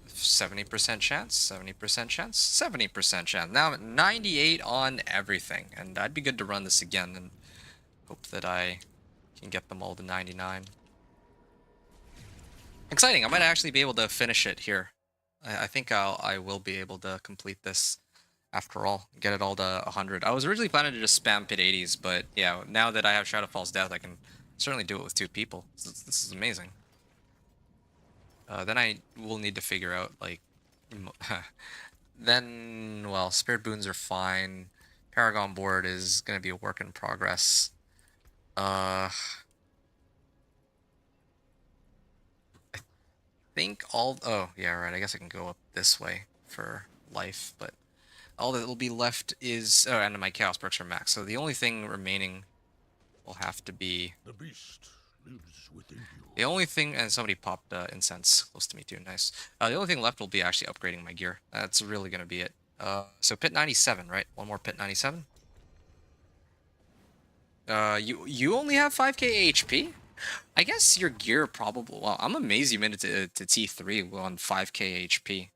70% chance, 70% chance, 70% chance. Now I'm at 98 on everything, and I'd be good to run this again and hope that I can get them all to 99. Exciting, I might actually be able to finish it here. I think I will be able to complete this after all, get it all to 100. I was originally planning to just spam pit 80s, but yeah, now that I have Shadowfall's Death, I can certainly do it with 2 people. This is amazing. Then I will need to figure out, like... then, well, Spirit Boons are fine. Paragon board is going to be a work in progress. I think all... Oh, yeah, right, I guess I can go up this way for life, but... All that will be left is... Oh, and my Chaos perks are max, so the only thing remaining will have to be... The beast lives within you. The only thing... And somebody popped incense close to me too, nice. The only thing left will be actually upgrading my gear. That's really going to be it. So pit 97, right? One more pit 97? You only have 5k HP? I guess your gear probably... Well, I'm amazed you made it to T3 on 5k HP.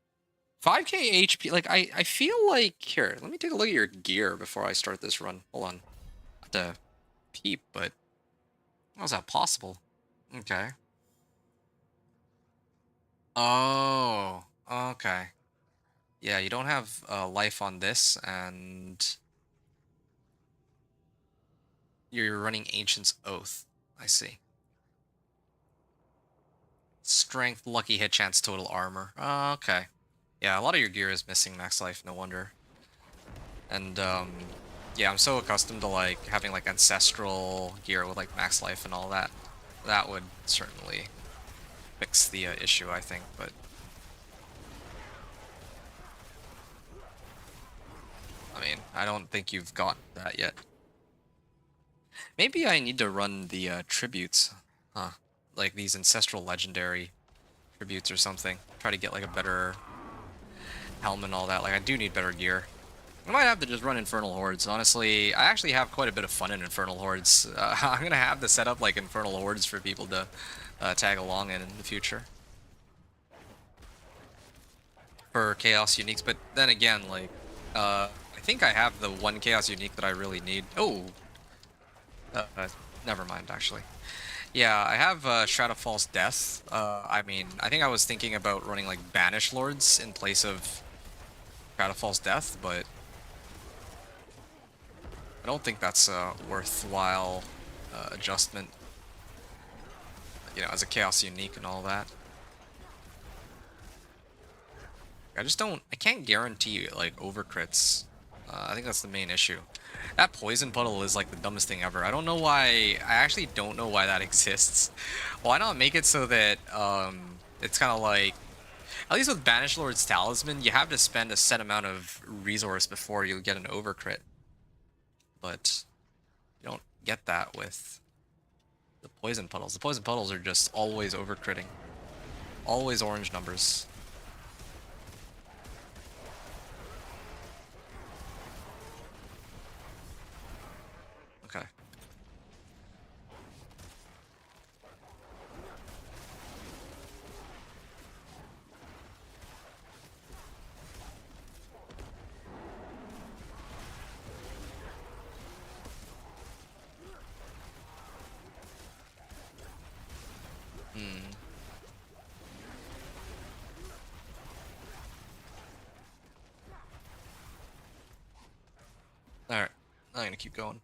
5k HP, like, I feel like... Here, let me take a look at your gear before I start this run. Hold on. I have to peep, but... How is that possible? Okay. Oh, okay. Yeah, you don't have life on this, and... You're running Ancient's Oath. I see. Strength, lucky hit chance, total armor. Okay. Yeah, a lot of your gear is missing max life, no wonder. And yeah, I'm so accustomed to like having like ancestral gear with like max life and all that. That would certainly fix the issue, I think. But I mean, I don't think you've got that yet. Maybe I need to run the tributes, huh? Like these ancestral legendary tributes or something. Try to get like a better helmet and all that. Like I do need better gear. I might have to just run Infernal Hordes. Honestly, I actually have quite a bit of fun in Infernal Hordes. I'm gonna have to set up like Infernal Hordes for people to tag along in the future for Chaos Uniques. But then again, like I think I have the one Chaos Unique that I really need. Oh, never mind. Actually, yeah, I have Shroud of False Death. I mean, I think I was thinking about running like Banish Lords in place of Shroud of False Death, but I don't think that's a worthwhile adjustment, you know, as a Chaos Unique and all that. I just don't, I can't guarantee, like, overcrits. I think that's the main issue. That Poison Puddle is, like, the dumbest thing ever. I don't know why, I actually don't know why that exists. Why not make it so that, it's kind of like, at least with Banish Lord's Talisman, you have to spend a set amount of resource before you get an overcrit. But you don't get that with the Poison Puddles. The Poison Puddles are just always overcritting. Always orange numbers. Okay. Hmm. Alright. I'm gonna keep going.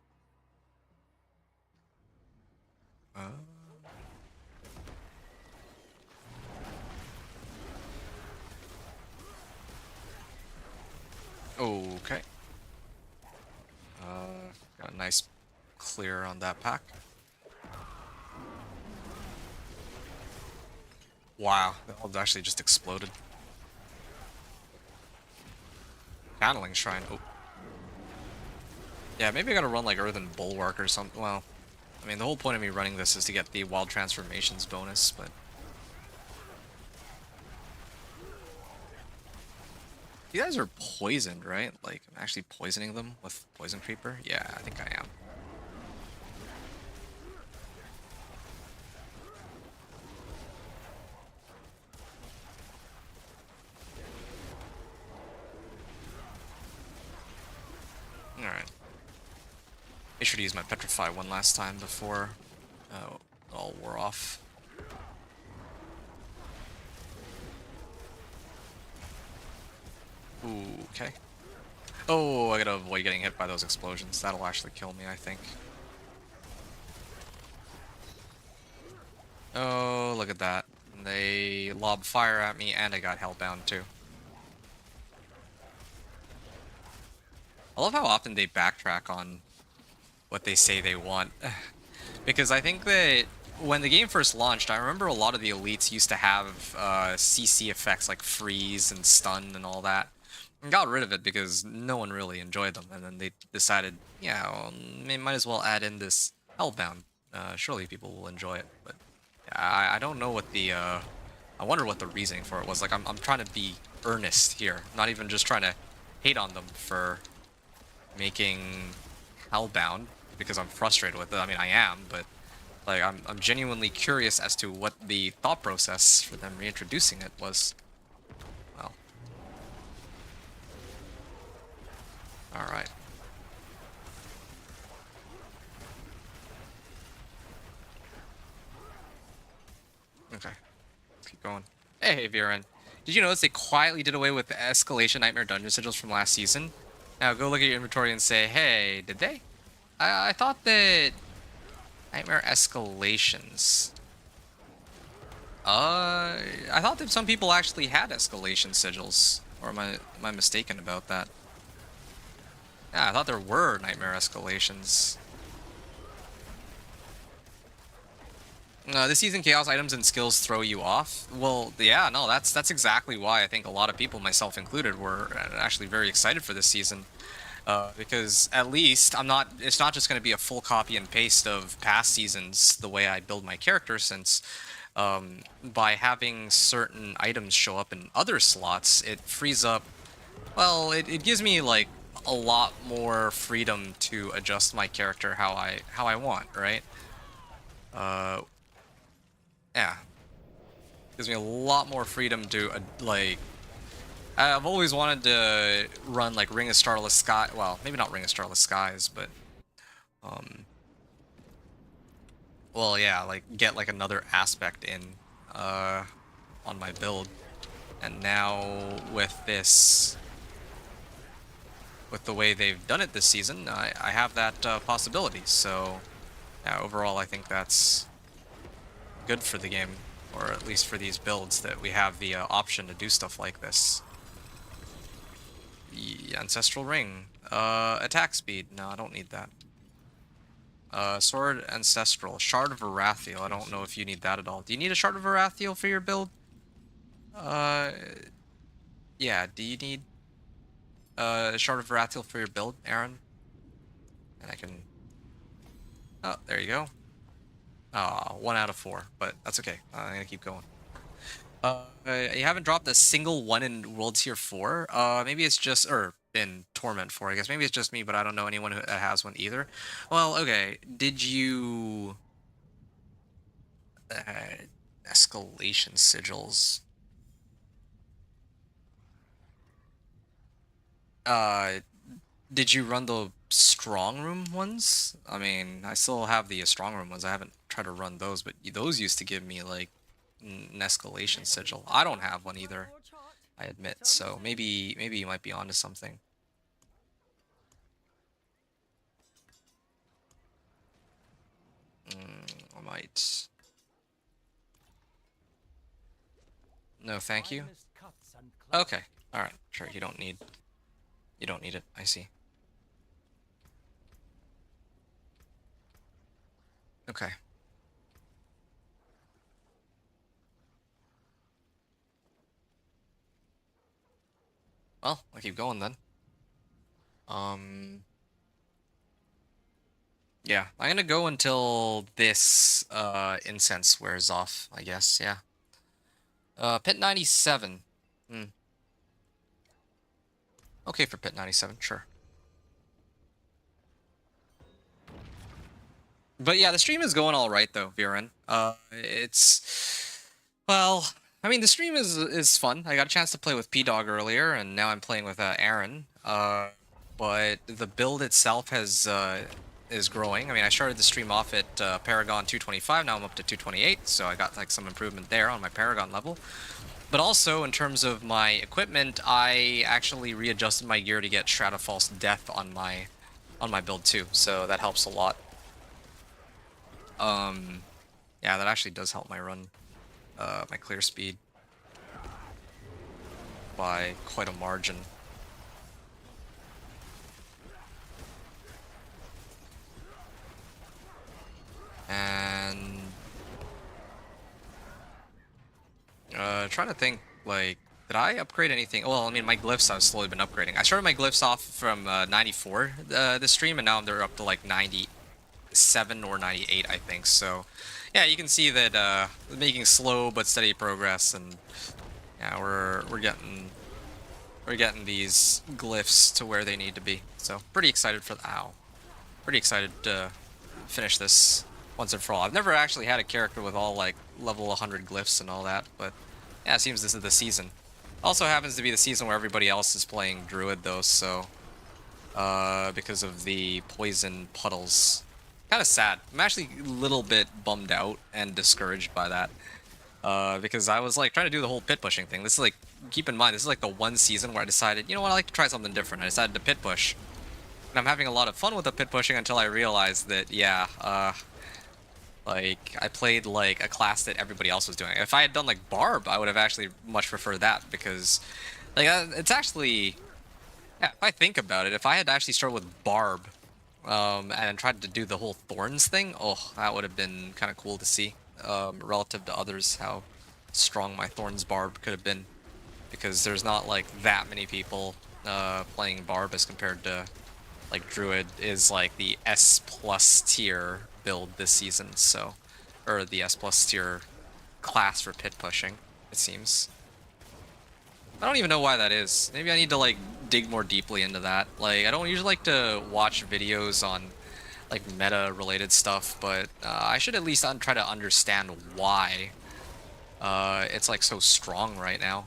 Okay. Got a nice clear on that pack. Wow, that all actually just exploded. Channeling Shrine. Oh. Yeah, maybe I gotta run like Earthen Bulwark or something. Well, I mean, the whole point of me running this is to get the Wild Transformations bonus, but... You guys are poisoned, right? Like, I'm actually poisoning them with Poison Creeper? Yeah, I think I am. Alright. Make sure to use my Petrify one last time before it all wore off. Ooh, okay. Oh, I gotta avoid getting hit by those explosions. That'll actually kill me, I think. Oh, look at that. They lob fire at me, and I got hellbound too. I love how often they backtrack on what they say they want. Because I think that when the game first launched, I remember a lot of the elites used to have CC effects like freeze and stun and all that. And got rid of it because no one really enjoyed them. And then they decided, yeah, well, they might as well add in this hellbound. Surely people will enjoy it. But yeah, I don't know what the... I wonder what the reasoning for it was. Like, I'm trying to be earnest here. Not even just trying to hate on them for making Hellbound because I'm frustrated with it. I mean, I am, but like I'm genuinely curious as to what the thought process for them reintroducing it was. Well, all right. Okay, let's keep going. Hey, Viren. Did you notice they quietly did away with the Escalation Nightmare Dungeon Sigils from last season? Now go look at your inventory and say, hey, did they? I thought that Nightmare Escalations. I thought that some people actually had Escalation Sigils. Or am I mistaken about that? Yeah, I thought there were nightmare escalations. This season, chaos items and skills throw you off. Well, yeah, no, that's exactly why I think a lot of people, myself included, were actually very excited for this season. Because at least it's not just going to be a full copy and paste of past seasons the way I build my character, since by having certain items show up in other slots, it frees up, well, it gives me like a lot more freedom to adjust my character how I want, right? Uh, yeah, gives me a lot more freedom to like. I've always wanted to run like Ring of Starless Sky. Well, maybe not Ring of Starless Skies, but um, well, yeah, like get like another aspect in on my build. And now with this, with the way they've done it this season, I have that possibility. So yeah, overall, I think that's good for the game, or at least for these builds, that we have the option to do stuff like this. The Ancestral Ring. Attack speed. No, I don't need that. Sword Ancestral. Shard of Arathiel. I don't know if you need that at all. Do you need a Shard of Arathiel for your build? Yeah, do you need a Shard of Arathiel for your build, Aaron? And I can... Oh, there you go. 1 out of 4, but that's okay. I'm gonna keep going. You haven't dropped a single one in World Tier 4? Maybe it's just... Or in Torment 4, I guess. Maybe it's just me, but I don't know anyone that has one either. Well, okay. Did you... escalation sigils. Did you run the strong room ones? I mean, I still have the strong room ones. I haven't tried to run those, but those used to give me like an escalation sigil. I don't have one either, I admit. So maybe you might be onto something. I might. No, thank you. Okay. All right. Sure. You don't need it. I see. Okay. Well, I'll keep going then. Yeah, I'm gonna go until this incense wears off, I guess, yeah. Pit 97. Okay for Pit 97, sure. But yeah, the stream is going all right though, Viren. Well, I mean, the stream is fun. I got a chance to play with P-Dog earlier, and now I'm playing with Aaron. But the build itself is growing. I mean, I started the stream off at Paragon 225. Now I'm up to 228, so I got like some improvement there on my Paragon level. But also, in terms of my equipment, I actually readjusted my gear to get Shroud of False Death on my build too, so that helps a lot. Yeah, that actually does help my run, my clear speed by quite a margin. And trying to think, like, did I upgrade anything? Well, I mean, my glyphs I've slowly been upgrading. I started my glyphs off from 94 this stream, and now they're up to like 97 or 98, I think. So, yeah, you can see that making slow but steady progress, and yeah, we're getting these glyphs to where they need to be. So, pretty excited for pretty excited to finish this once and for all. I've never actually had a character with all like level 100 glyphs and all that, but yeah, it seems this is the season. Also happens to be the season where everybody else is playing Druid though, so because of the poison puddles. Kind of sad. I'm actually a little bit bummed out and discouraged by that. Because I was like trying to do the whole pit pushing thing. This is like, keep in mind, this is like the one season where I decided, you know what, I like to try something different. I decided to pit push. And I'm having a lot of fun with the pit pushing until I realized that, yeah, like, I played, like, a class that everybody else was doing. If I had done, like, Barb, I would have actually much preferred that, because Like it's actually, yeah, if I think about it, if I had actually started with Barb, and tried to do the whole Thorns thing, oh, that would have been kind of cool to see, relative to others, how strong my Thorns Barb could have been, because there's not like that many people playing Barb as compared to like Druid is like the S plus tier build this season, so, or the S plus tier class for pit pushing, it seems. I don't even know why that is. Maybe I need to like dig more deeply into that. Like I don't usually like to watch videos on like meta related stuff, but I should at least try to understand why it's like so strong right now.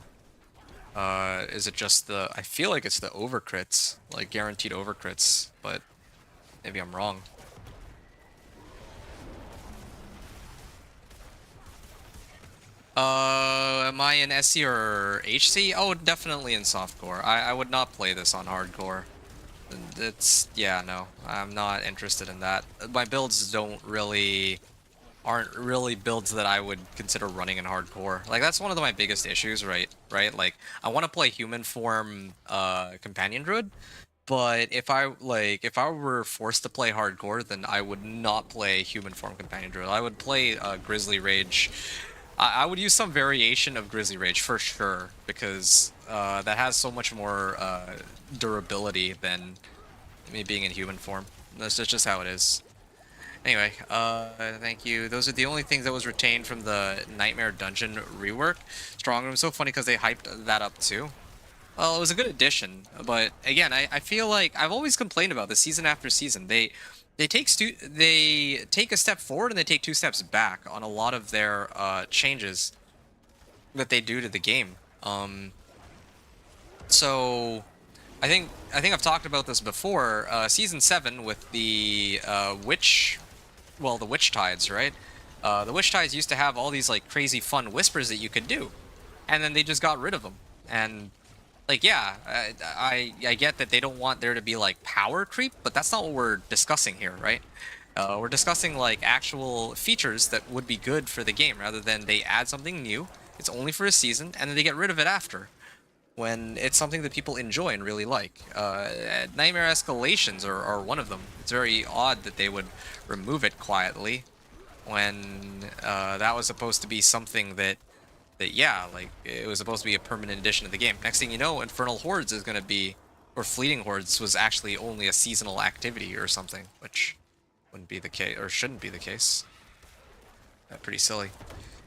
Is it just I feel like it's the overcrits, like guaranteed overcrits, but maybe I'm wrong. Am I in SC or HC? Oh, definitely in softcore. I would not play this on hardcore. It's, yeah, no, I'm not interested in that. My builds aren't really builds that I would consider running in hardcore. Like that's one of my biggest issues, right? Right? Like I want to play human form companion druid, but if I were forced to play hardcore, then I would not play human form companion druid. I would play grizzly rage. I would use some variation of grizzly rage for sure, because that has so much more durability than me being in human form. That's just how it is. Anyway, thank you. Those are the only things that was retained from the Nightmare Dungeon rework. Strong Room, so funny because they hyped that up too. Well, it was a good addition, but again, I feel like I've always complained about this season after season. They take a step forward and they take two steps back on a lot of their changes that they do to the game. So I think I've talked about this before. Season 7 with the the witch tides, right? The witch tides used to have all these like crazy fun whispers that you could do, and then they just got rid of them. And like, yeah, I get that they don't want there to be like power creep, but that's not what we're discussing here, right? We're discussing like actual features that would be good for the game, rather than they add something new. It's only for a season, and then they get rid of it after, when it's something that people enjoy and really like. Nightmare escalations are one of them. It's very odd that they would remove it quietly when that was supposed to be something that yeah, like it was supposed to be a permanent addition to the game. Next thing you know, Infernal Hordes is going to be, or Fleeting Hordes was actually only a seasonal activity or something, which wouldn't be the case, or shouldn't be the case. Pretty silly.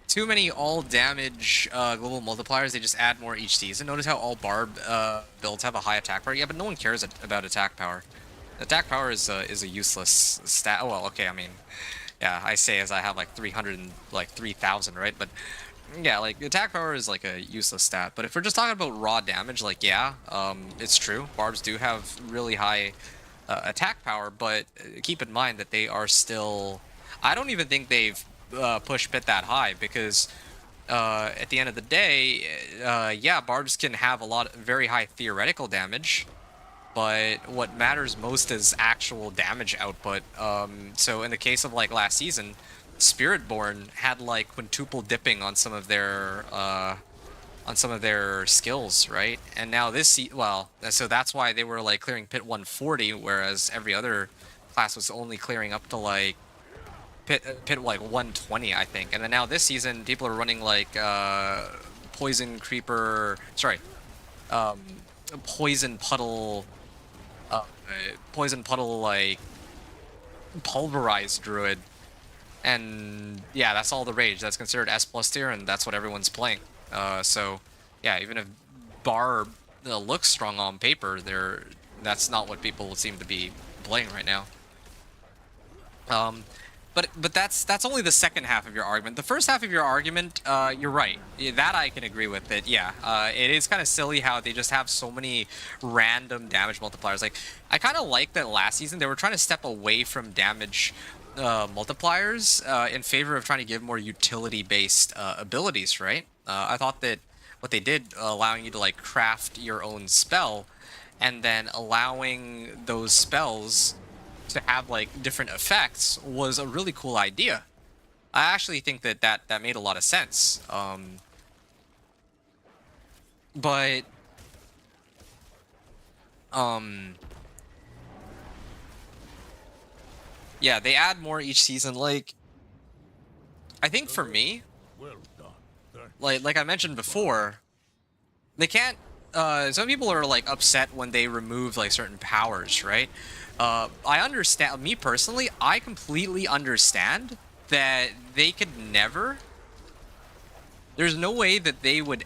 Too many all damage global multipliers. They just add more each season. Notice how all Barb builds have a high attack power. Yeah, but no one cares about attack power. Attack power is a useless stat. Oh, well, okay. I mean, yeah, I say as I have like 300 and like 3,000, right? But yeah, like attack power is like a useless stat. But if we're just talking about raw damage, like yeah, it's true. Barbs do have really high attack power, but keep in mind that they are still. I don't even think they've push pit that high, because at the end of the day, yeah, barbs can have a lot of very high theoretical damage, but what matters most is actual damage output. So in the case of like last season, Spiritborn had like quintuple dipping on some of their skills, right? And now well, so that's why they were like clearing pit 140, whereas every other class was only clearing up to like pit like 120, I think. And then now this season, people are running like poison creeper, sorry, poison puddle, like pulverized druid, and yeah, that's all the rage. That's considered S plus tier, and that's what everyone's playing. So yeah, even if Barb looks strong on paper, that's not what people seem to be playing right now. But that's only the second half of your argument. The first half of your argument, you're right. That I can agree with. It, yeah, it is kind of silly how they just have so many random damage multipliers. Like, I kind of like that last season they were trying to step away from damage multipliers in favor of trying to give more utility-based abilities, right? I thought that what they did, allowing you to like craft your own spell, and then allowing those spells to have like different effects, was a really cool idea. I actually think that made a lot of sense. But Um, yeah, they add more each season. Like, I think for me, Well done. Thanks. like I mentioned before, they can't. Some people are like upset when they remove like certain powers, right? I understand. Me personally, I completely understand that they could never. There's no way that they would.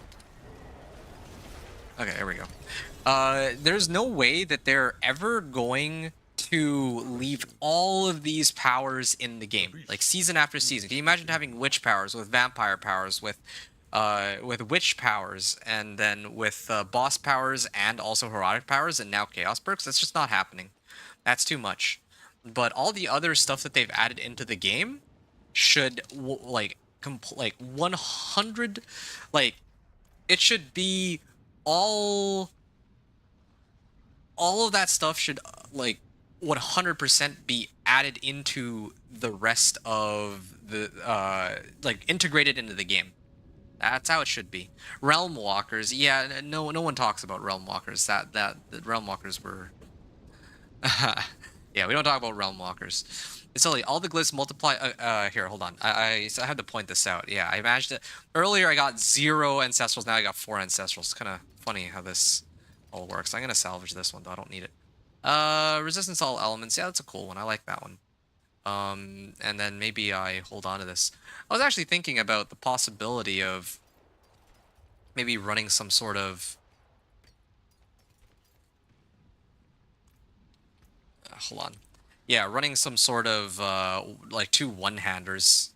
Okay, there we go. There's no way that they're ever going to leave all of these powers in the game, like season after season. Can you imagine having witch powers with vampire powers with witch powers, and then with boss powers and also heroic powers, and now chaos perks? That's just not happening. That's too much. But all the other stuff that they've added into the game should like 100, like it should be all all of that stuff should like 100% be added into the rest of the like integrated into the game. That's how it should be. Realm walkers, yeah, no one talks about realm walkers. That the realm walkers were yeah, we don't talk about realm walkers. It's silly. All the glyphs multiply. Here, hold on. I had to point this out. Yeah, I imagined it earlier. I got 0 ancestrals. Now I got 4 ancestrals. It's kind of funny how this all works. I'm gonna salvage this one though. I don't need it. Resistance to all elements. Yeah, that's a cool one. I like that one. And then maybe I hold on to this. I was actually thinking about the possibility of maybe running some sort of. Hold on. Yeah, running some sort of like 2 one-handers.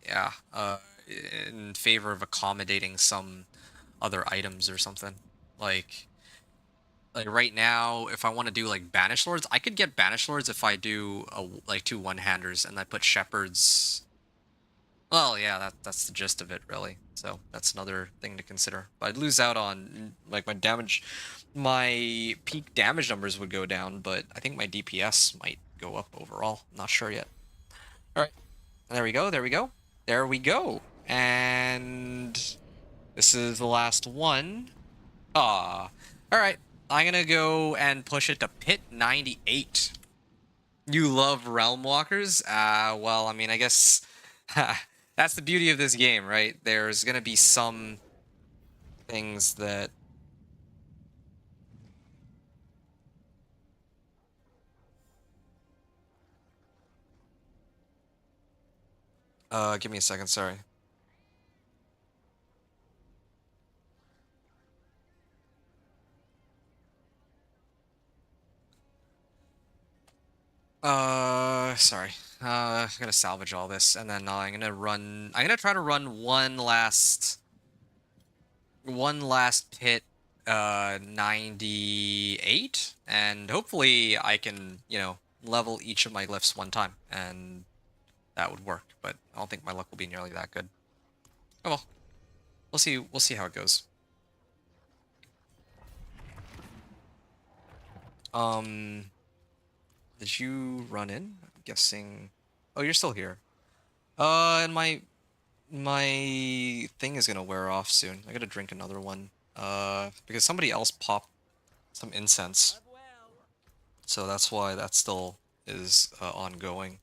Yeah, in favor of accommodating some other items or something. Like right now, if I want to do like Banish Lords, I could get Banish Lords if I do like 2 one-handers and I put Shepherds. Well, yeah, that's the gist of it, really. So that's another thing to consider. But I'd lose out on like my peak damage numbers would go down, but I think my DPS might go up overall. I'm not sure yet. All right, there we go. There we go. There we go. And this is the last one. Ah, all right. I'm gonna go and push it to Pit 98. You love Realm Walkers? Well, I mean, I guess that's the beauty of this game, right? There's gonna be some things that. Give me a second, sorry. Sorry. I'm gonna salvage all this, and then I'm gonna try to run one last pit, 98, and hopefully I can, level each of my glyphs one time, and that would work, but I don't think my luck will be nearly that good. Oh well. We'll see how it goes. Did you run in? I'm guessing. Oh, you're still here. And my thing is gonna wear off soon. I gotta drink another one. Because somebody else popped some incense. So that's why that still is ongoing.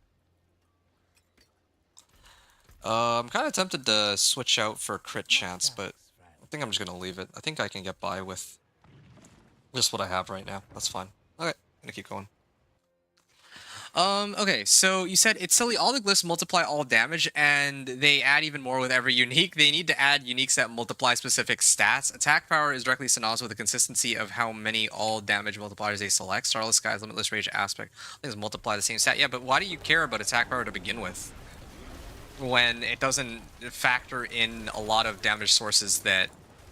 I'm kind of tempted to switch out for crit chance, but I think I'm just gonna leave it. I think I can get by with just what I have right now. That's fine. Okay, gonna keep going. Okay, so you said it's silly, all the glyphs multiply all damage, and they add even more with every unique. They need to add uniques that multiply specific stats. Attack power is directly synonymous with the consistency of how many all damage multipliers they select. Starless Sky's Limitless Rage aspect. Things multiply the same stat. Yeah, but why do you care about attack power to begin with? When it doesn't factor in a lot of damage sources that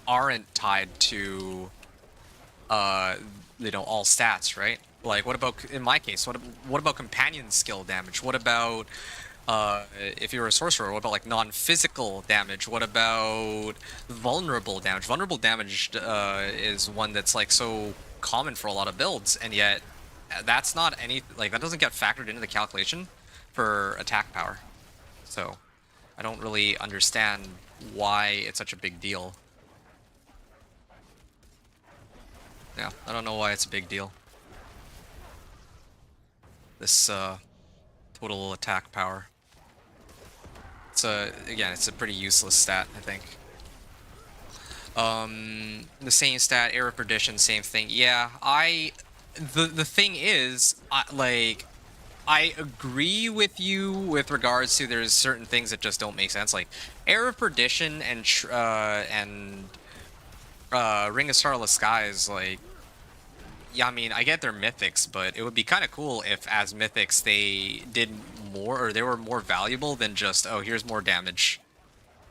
aren't tied to, all stats, right? Like, what about, in my case, what about companion skill damage? What about, if you're a sorcerer, what about, like, non-physical damage? What about vulnerable damage? Vulnerable damage, is one that's, like, so common for a lot of builds, and yet that's not any, like, that doesn't get factored into the calculation for attack power. So, I don't really understand why it's such a big deal. Yeah, I don't know why it's a big deal. This total attack power. It's again, it's a pretty useless stat, I think. The same stat, Air of Perdition, same thing. Yeah, the thing is, I agree with you with regards to there's certain things that just don't make sense, like Air of Perdition and Ring of Starless Skies. Like, yeah, I mean, I get they're mythics, but it would be kind of cool if as mythics they did more, or they were more valuable than just, oh, here's more damage.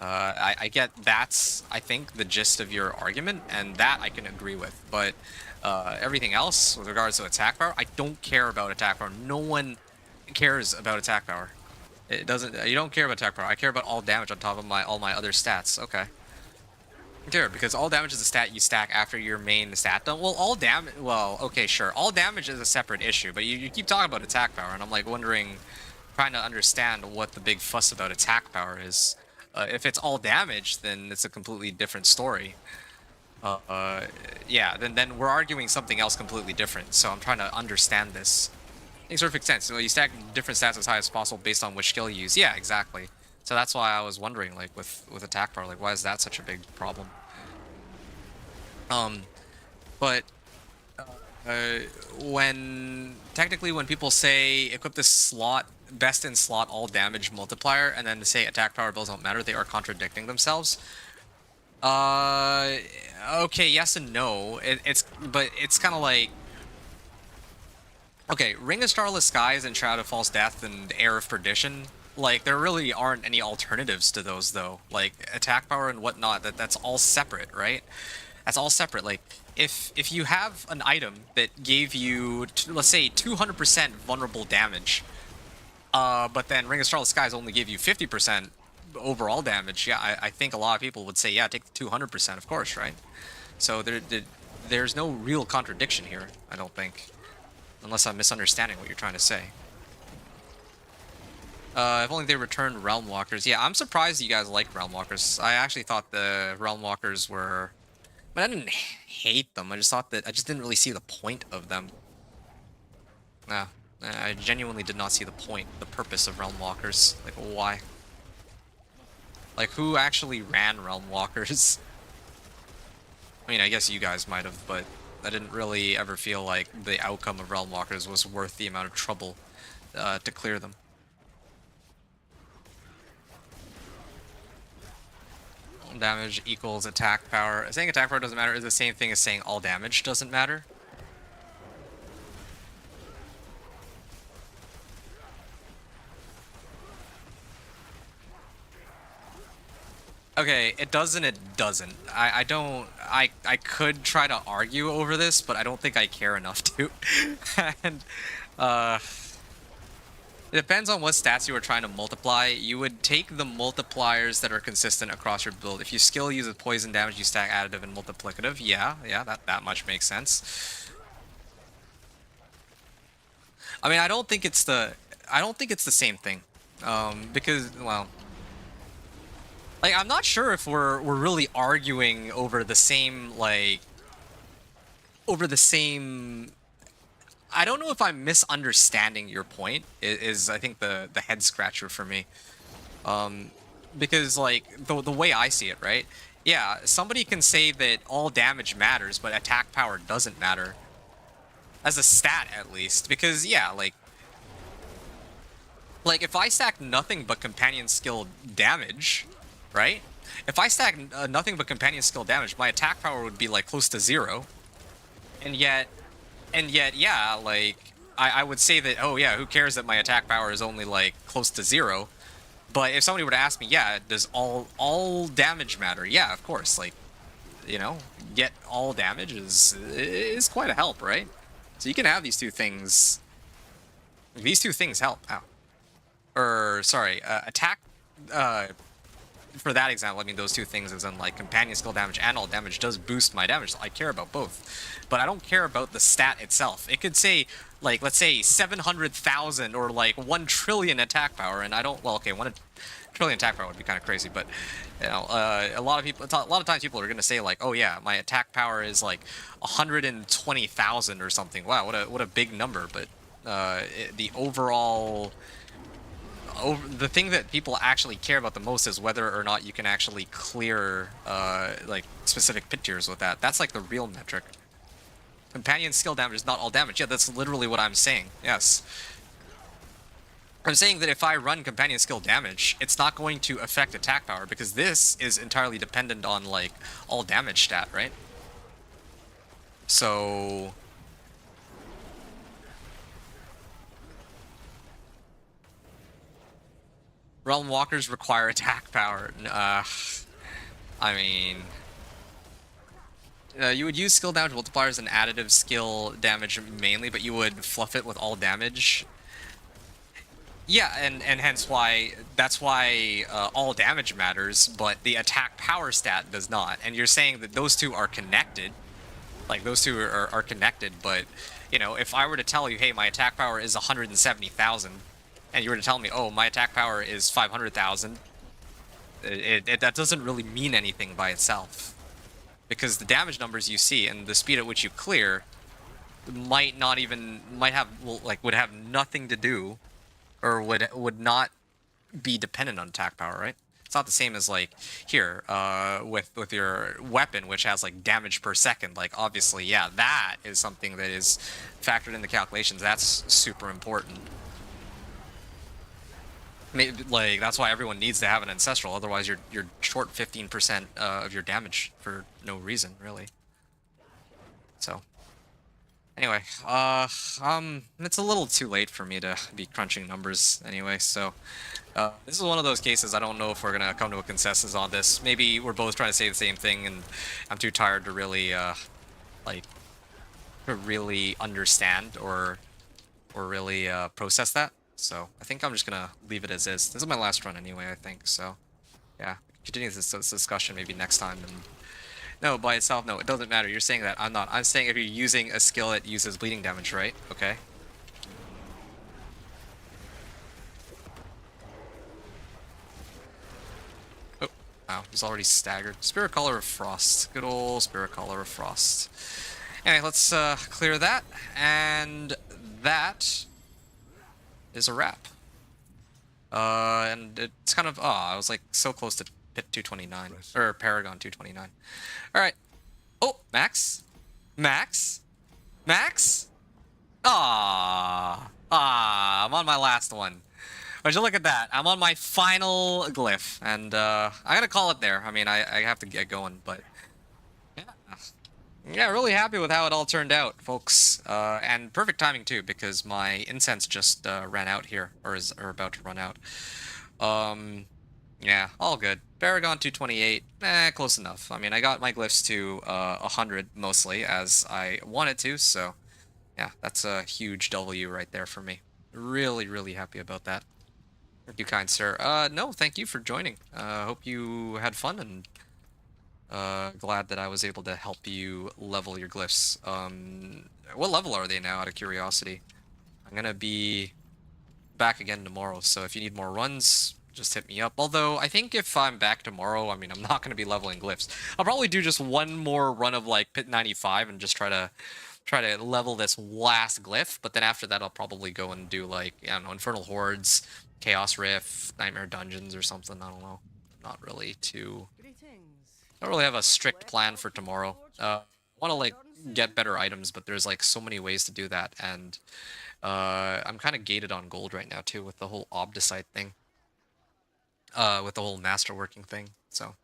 I get that's, I think, the gist of your argument, and that I can agree with. But everything else with regards to attack power, I don't care about attack power. No one cares about attack power. It doesn't. You don't care about attack power. I care about all damage on top of all my other stats. Okay. I care because all damage is a stat you stack after your main stat done. Well, all damage. Well, okay, sure. All damage is a separate issue, but you keep talking about attack power, and I'm like wondering, trying to understand what the big fuss about attack power is. If it's all damage, then it's a completely different story. Yeah, then we're arguing something else completely different. So I'm trying to understand this. Makes perfect sense. So you stack different stats as high as possible based on which skill you use. Yeah, exactly. So that's why I was wondering, like, with attack power, like, why is that such a big problem? But uh, when people say equip this slot, best in slot all damage multiplier, and then to say attack power bills don't matter, they are contradicting themselves. Okay, yes and no. But it's kind of like, okay, Ring of Starless Skies and Shroud of False Death and Air of Perdition, like, there really aren't any alternatives to those, though. Like, attack power and whatnot, that's all separate, right? That's all separate. Like, if you have an item that gave you, let's say, 200% vulnerable damage, but then Ring of Starless Skies only gave you 50% overall damage, yeah, I think a lot of people would say, yeah, take the 200%, of course, right? So there's no real contradiction here, I don't think. Unless I'm misunderstanding what you're trying to say. If only they returned Realm Walkers. Yeah, I'm surprised you guys like Realm Walkers. I actually thought the Realm Walkers were... But I didn't hate them. I just thought that... I just didn't really see the point of them. Nah. I genuinely did not see the point, the purpose of Realm Walkers. Like, why? Like, who actually ran Realm Walkers? I mean, I guess you guys might have, but I didn't really ever feel like the outcome of Realm Walkers was worth the amount of trouble to clear them. Damage equals attack power. Saying attack power doesn't matter is the same thing as saying all damage doesn't matter. Okay, it does and it doesn't. I could try to argue over this, but I don't think I care enough to. And it depends on what stats you are trying to multiply. You would take the multipliers that are consistent across your build. If you skill use with poison damage, you stack additive and multiplicative. Yeah, that much makes sense. I mean, I don't think it's the same thing. Because, well, like, I'm not sure if we're really arguing over the same, like, I don't know if I'm misunderstanding your point, is I think the head scratcher for me. Because, like, the way I see it, right? Yeah, somebody can say that all damage matters, but attack power doesn't matter. As a stat, at least. Because, yeah, like, if I stack nothing but companion skill damage, right? If I stack nothing but companion skill damage, my attack power would be, like, close to 0. And yet, yeah, like, I would say that, oh yeah, who cares that my attack power is only, like, close to 0? But if somebody were to ask me, yeah, does all damage matter? Yeah, of course, like, you know, get all damage is quite a help, right? So you can have these two things. These two things help. Ow. Or, sorry, attack, for that example, I mean those two things is in like companion skill damage and all damage does boost my damage. So I care about both, but I don't care about the stat itself. It could say like, let's say 700,000 or like 1 trillion attack power, and I don't. Well, okay, 1 trillion attack power would be kind of crazy, but you know, a lot of people, a lot of times people are gonna say like, oh yeah, my attack power is like 120,000 or something. Wow, what a big number. But the overall the thing that people actually care about the most is whether or not you can actually clear like specific pit tiers with that. That's like the real metric. Companion skill damage is not all damage. Yeah, that's literally what I'm saying. Yes. I'm saying that if I run companion skill damage, it's not going to affect attack power because this is entirely dependent on like all damage stat, right? So Realm Walkers require attack power. I mean, you would use skill damage multipliers and additive skill damage mainly, but you would fluff it with all damage. Yeah, and hence why, that's why all damage matters, but the attack power stat does not. And you're saying that those two are connected. Like, those two are connected, but, you know, if I were to tell you, hey, my attack power is 170,000, and you were to tell me, oh, my attack power is 500,000, that doesn't really mean anything by itself. Because the damage numbers you see and the speed at which you clear might have nothing to do, or would not be dependent on attack power, right? It's not the same as like here with your weapon, which has like damage per second. Like obviously, yeah, that is something that is factored in the calculations. That's super important. Maybe, like that's why everyone needs to have an ancestral. Otherwise, you're short 15% of your damage for no reason, really. So. Anyway, it's a little too late for me to be crunching numbers anyway, so this is one of those cases I don't know if we're gonna come to a consensus on this. Maybe we're both trying to say the same thing, and I'm too tired to really, like, to really understand or really process that. So I think I'm just gonna leave it as is. This is my last run anyway, I think. So yeah, continue this discussion maybe next time. And no, by itself, no, it doesn't matter. You're saying that. I'm not. I'm saying if you're using a skill that uses bleeding damage, right? Okay. Oh, wow, he's already staggered. Spirit Collar of Frost. Good old Spirit Collar of Frost. Anyway, let's clear that. And that is a wrap. And it's kind of... Oh, I was like so close to Pit 229. Or Paragon 229. Alright. Oh, Max? Max? Max? I'm on my last one. Would you look at that? I'm on my final glyph, and I'm gonna call it there. I mean, I have to get going, but yeah, really happy with how it all turned out, folks. And perfect timing too, because my incense just ran out here, or is about to run out. Yeah, all good. Paragon 228, close enough. I mean, I got my glyphs to 100 mostly, as I wanted to, so yeah, that's a huge W right there for me. Really, really happy about that. Thank you, kind sir. No, thank you for joining. Hope you had fun, and glad that I was able to help you level your glyphs. What level are they now, out of curiosity? I'm gonna be back again tomorrow, so if you need more runs, just hit me up. Although, I think if I'm back tomorrow, I mean, I'm not going to be leveling glyphs. I'll probably do just one more run of, like, Pit 95 and just try to level this last glyph, but then after that, I'll probably go and do, like, I don't know, Infernal Hordes, Chaos Rift, Nightmare Dungeons or something, I don't know. Not really I don't really have a strict plan for tomorrow. I want to, like, get better items, but there's, like, so many ways to do that, and I'm kind of gated on gold right now, too, with the whole Obdicite thing. With the whole masterworking thing, so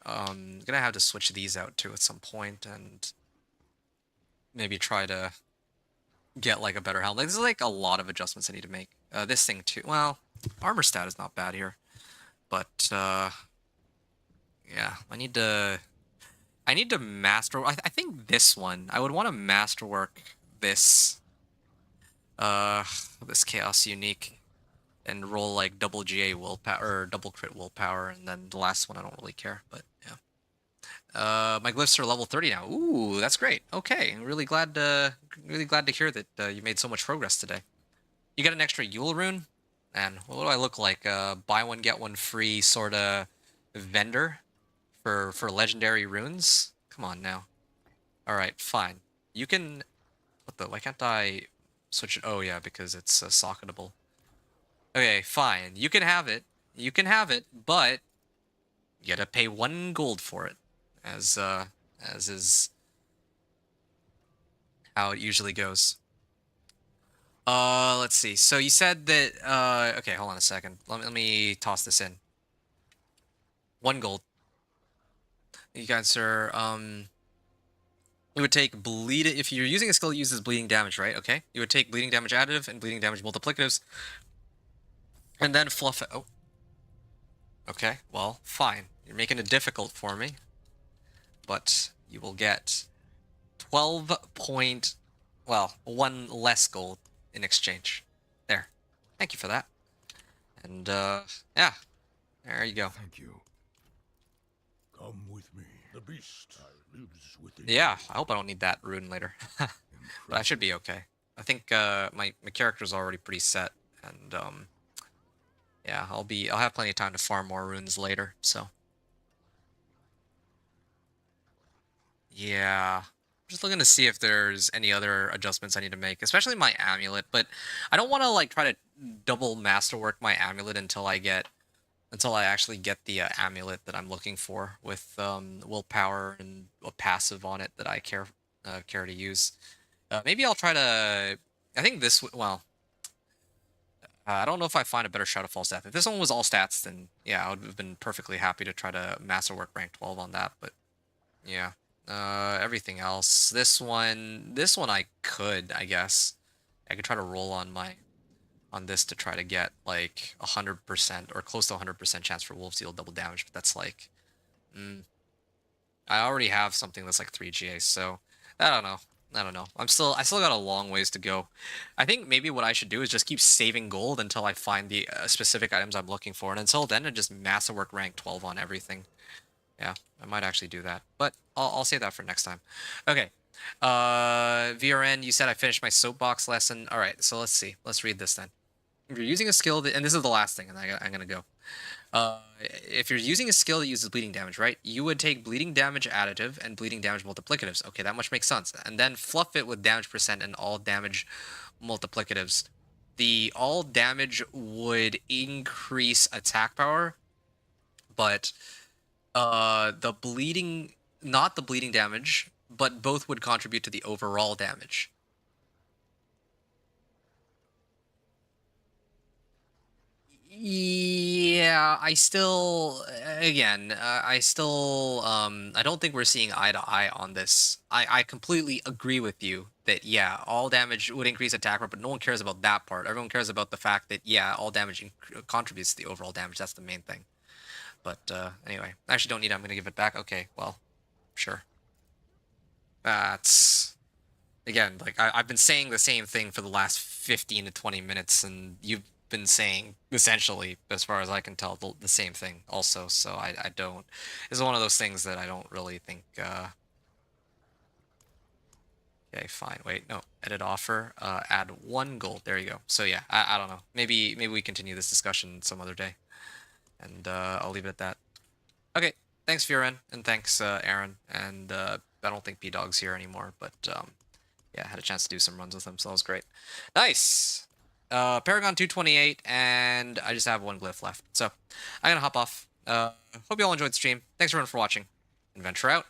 gonna have to switch these out too at some point, and maybe try to get like a better helmet. Like, there's like a lot of adjustments I need to make. This thing too. Well, armor stat is not bad here, but yeah, I need to master. I think this one. I would want to masterwork this. This chaos unique. and roll like double GA willpower or double crit willpower, and then the last one I don't really care, but yeah. My glyphs are level 30 now. Ooh, that's great. Okay, really glad to hear that you made so much progress today. You got an extra Yule rune, and what do I look like? Buy one get one free sort of vendor for legendary runes. Come on now. All right, fine. You can. What the? Why can't I switch it? Oh yeah, because it's socketable. Okay, fine. You can have it. You can have it, but you gotta pay 1 gold for it, as is how it usually goes. Let's see. So you said that. Okay, hold on a second. Let me toss this in. 1 gold. You guys are You would take bleed if you're using a skill that uses bleeding damage, right? Okay. You would take bleeding damage additive and bleeding damage multiplicatives, and then fluff it. Oh. Okay. Well, fine. You're making it difficult for me, but you will get 12 point. Well, 1 less gold in exchange. There. Thank you for that. And yeah. There you go. Thank you. Come with me. The beast lives within Yeah, I hope I don't need that rune later. you. But I should be okay. I think my character's already pretty set, and yeah, I'll have plenty of time to farm more runes later. So yeah, just looking to see if there's any other adjustments I need to make, especially my amulet. But I don't want to like try to double masterwork my amulet until I actually get the amulet that I'm looking for with willpower and a passive on it that I care to use. Maybe I'll try to. I think this. Well, I don't know if I find a better Shadow Fall stat. If this one was all stats, then yeah, I would have been perfectly happy to try to masterwork rank 12 on that. But yeah, everything else. This one I could, I guess. I could try to roll on this to try to get like 100% or close to 100% chance for Wolves deal double damage, but that's like, I already have something that's like 3 GA, so I don't know. I still got a long ways to go. I think maybe what I should do is just keep saving gold until I find the specific items I'm looking for, and until then, I just masterwork rank 12 on everything. Yeah, I might actually do that, but I'll save that for next time. Okay. VRN, you said I finished my soapbox lesson. All right, so let's see. Let's read this then. If you're using a skill that, and this is the last thing, and I'm gonna go. If you're using a skill that uses bleeding damage, right? You would take bleeding damage additive and bleeding damage multiplicatives. Okay, that much makes sense. And then fluff it with damage percent and all damage multiplicatives. The all damage would increase attack power, but the bleeding, not the bleeding damage, but both would contribute to the overall damage. Yeah, I still, again, I still, I don't think we're seeing eye to eye on this. I completely agree with you that, yeah, all damage would increase attack rate, but no one cares about that part. Everyone cares about the fact that, yeah, all damage contributes to the overall damage. That's the main thing. But, anyway, I actually don't need it. I'm going to give it back. Okay, well, sure. That's, again, like, I've been saying the same thing for the last 15 to 20 minutes, and you've been saying essentially, as far as I can tell, the same thing also. So I don't. It's one of those things that I don't really think. Okay, fine. Wait, no. Edit offer. Add 1 gold. There you go. So yeah, I don't know. Maybe we continue this discussion some other day, and I'll leave it at that. Okay. Thanks, Viren, and thanks, Aaron. And I don't think P-Dog's here anymore, but yeah, I had a chance to do some runs with him, so that was great. Nice. Paragon 228, and I just have 1 glyph left. So I'm gonna hop off. Hope you all enjoyed the stream. Thanks everyone for watching. Adventure out.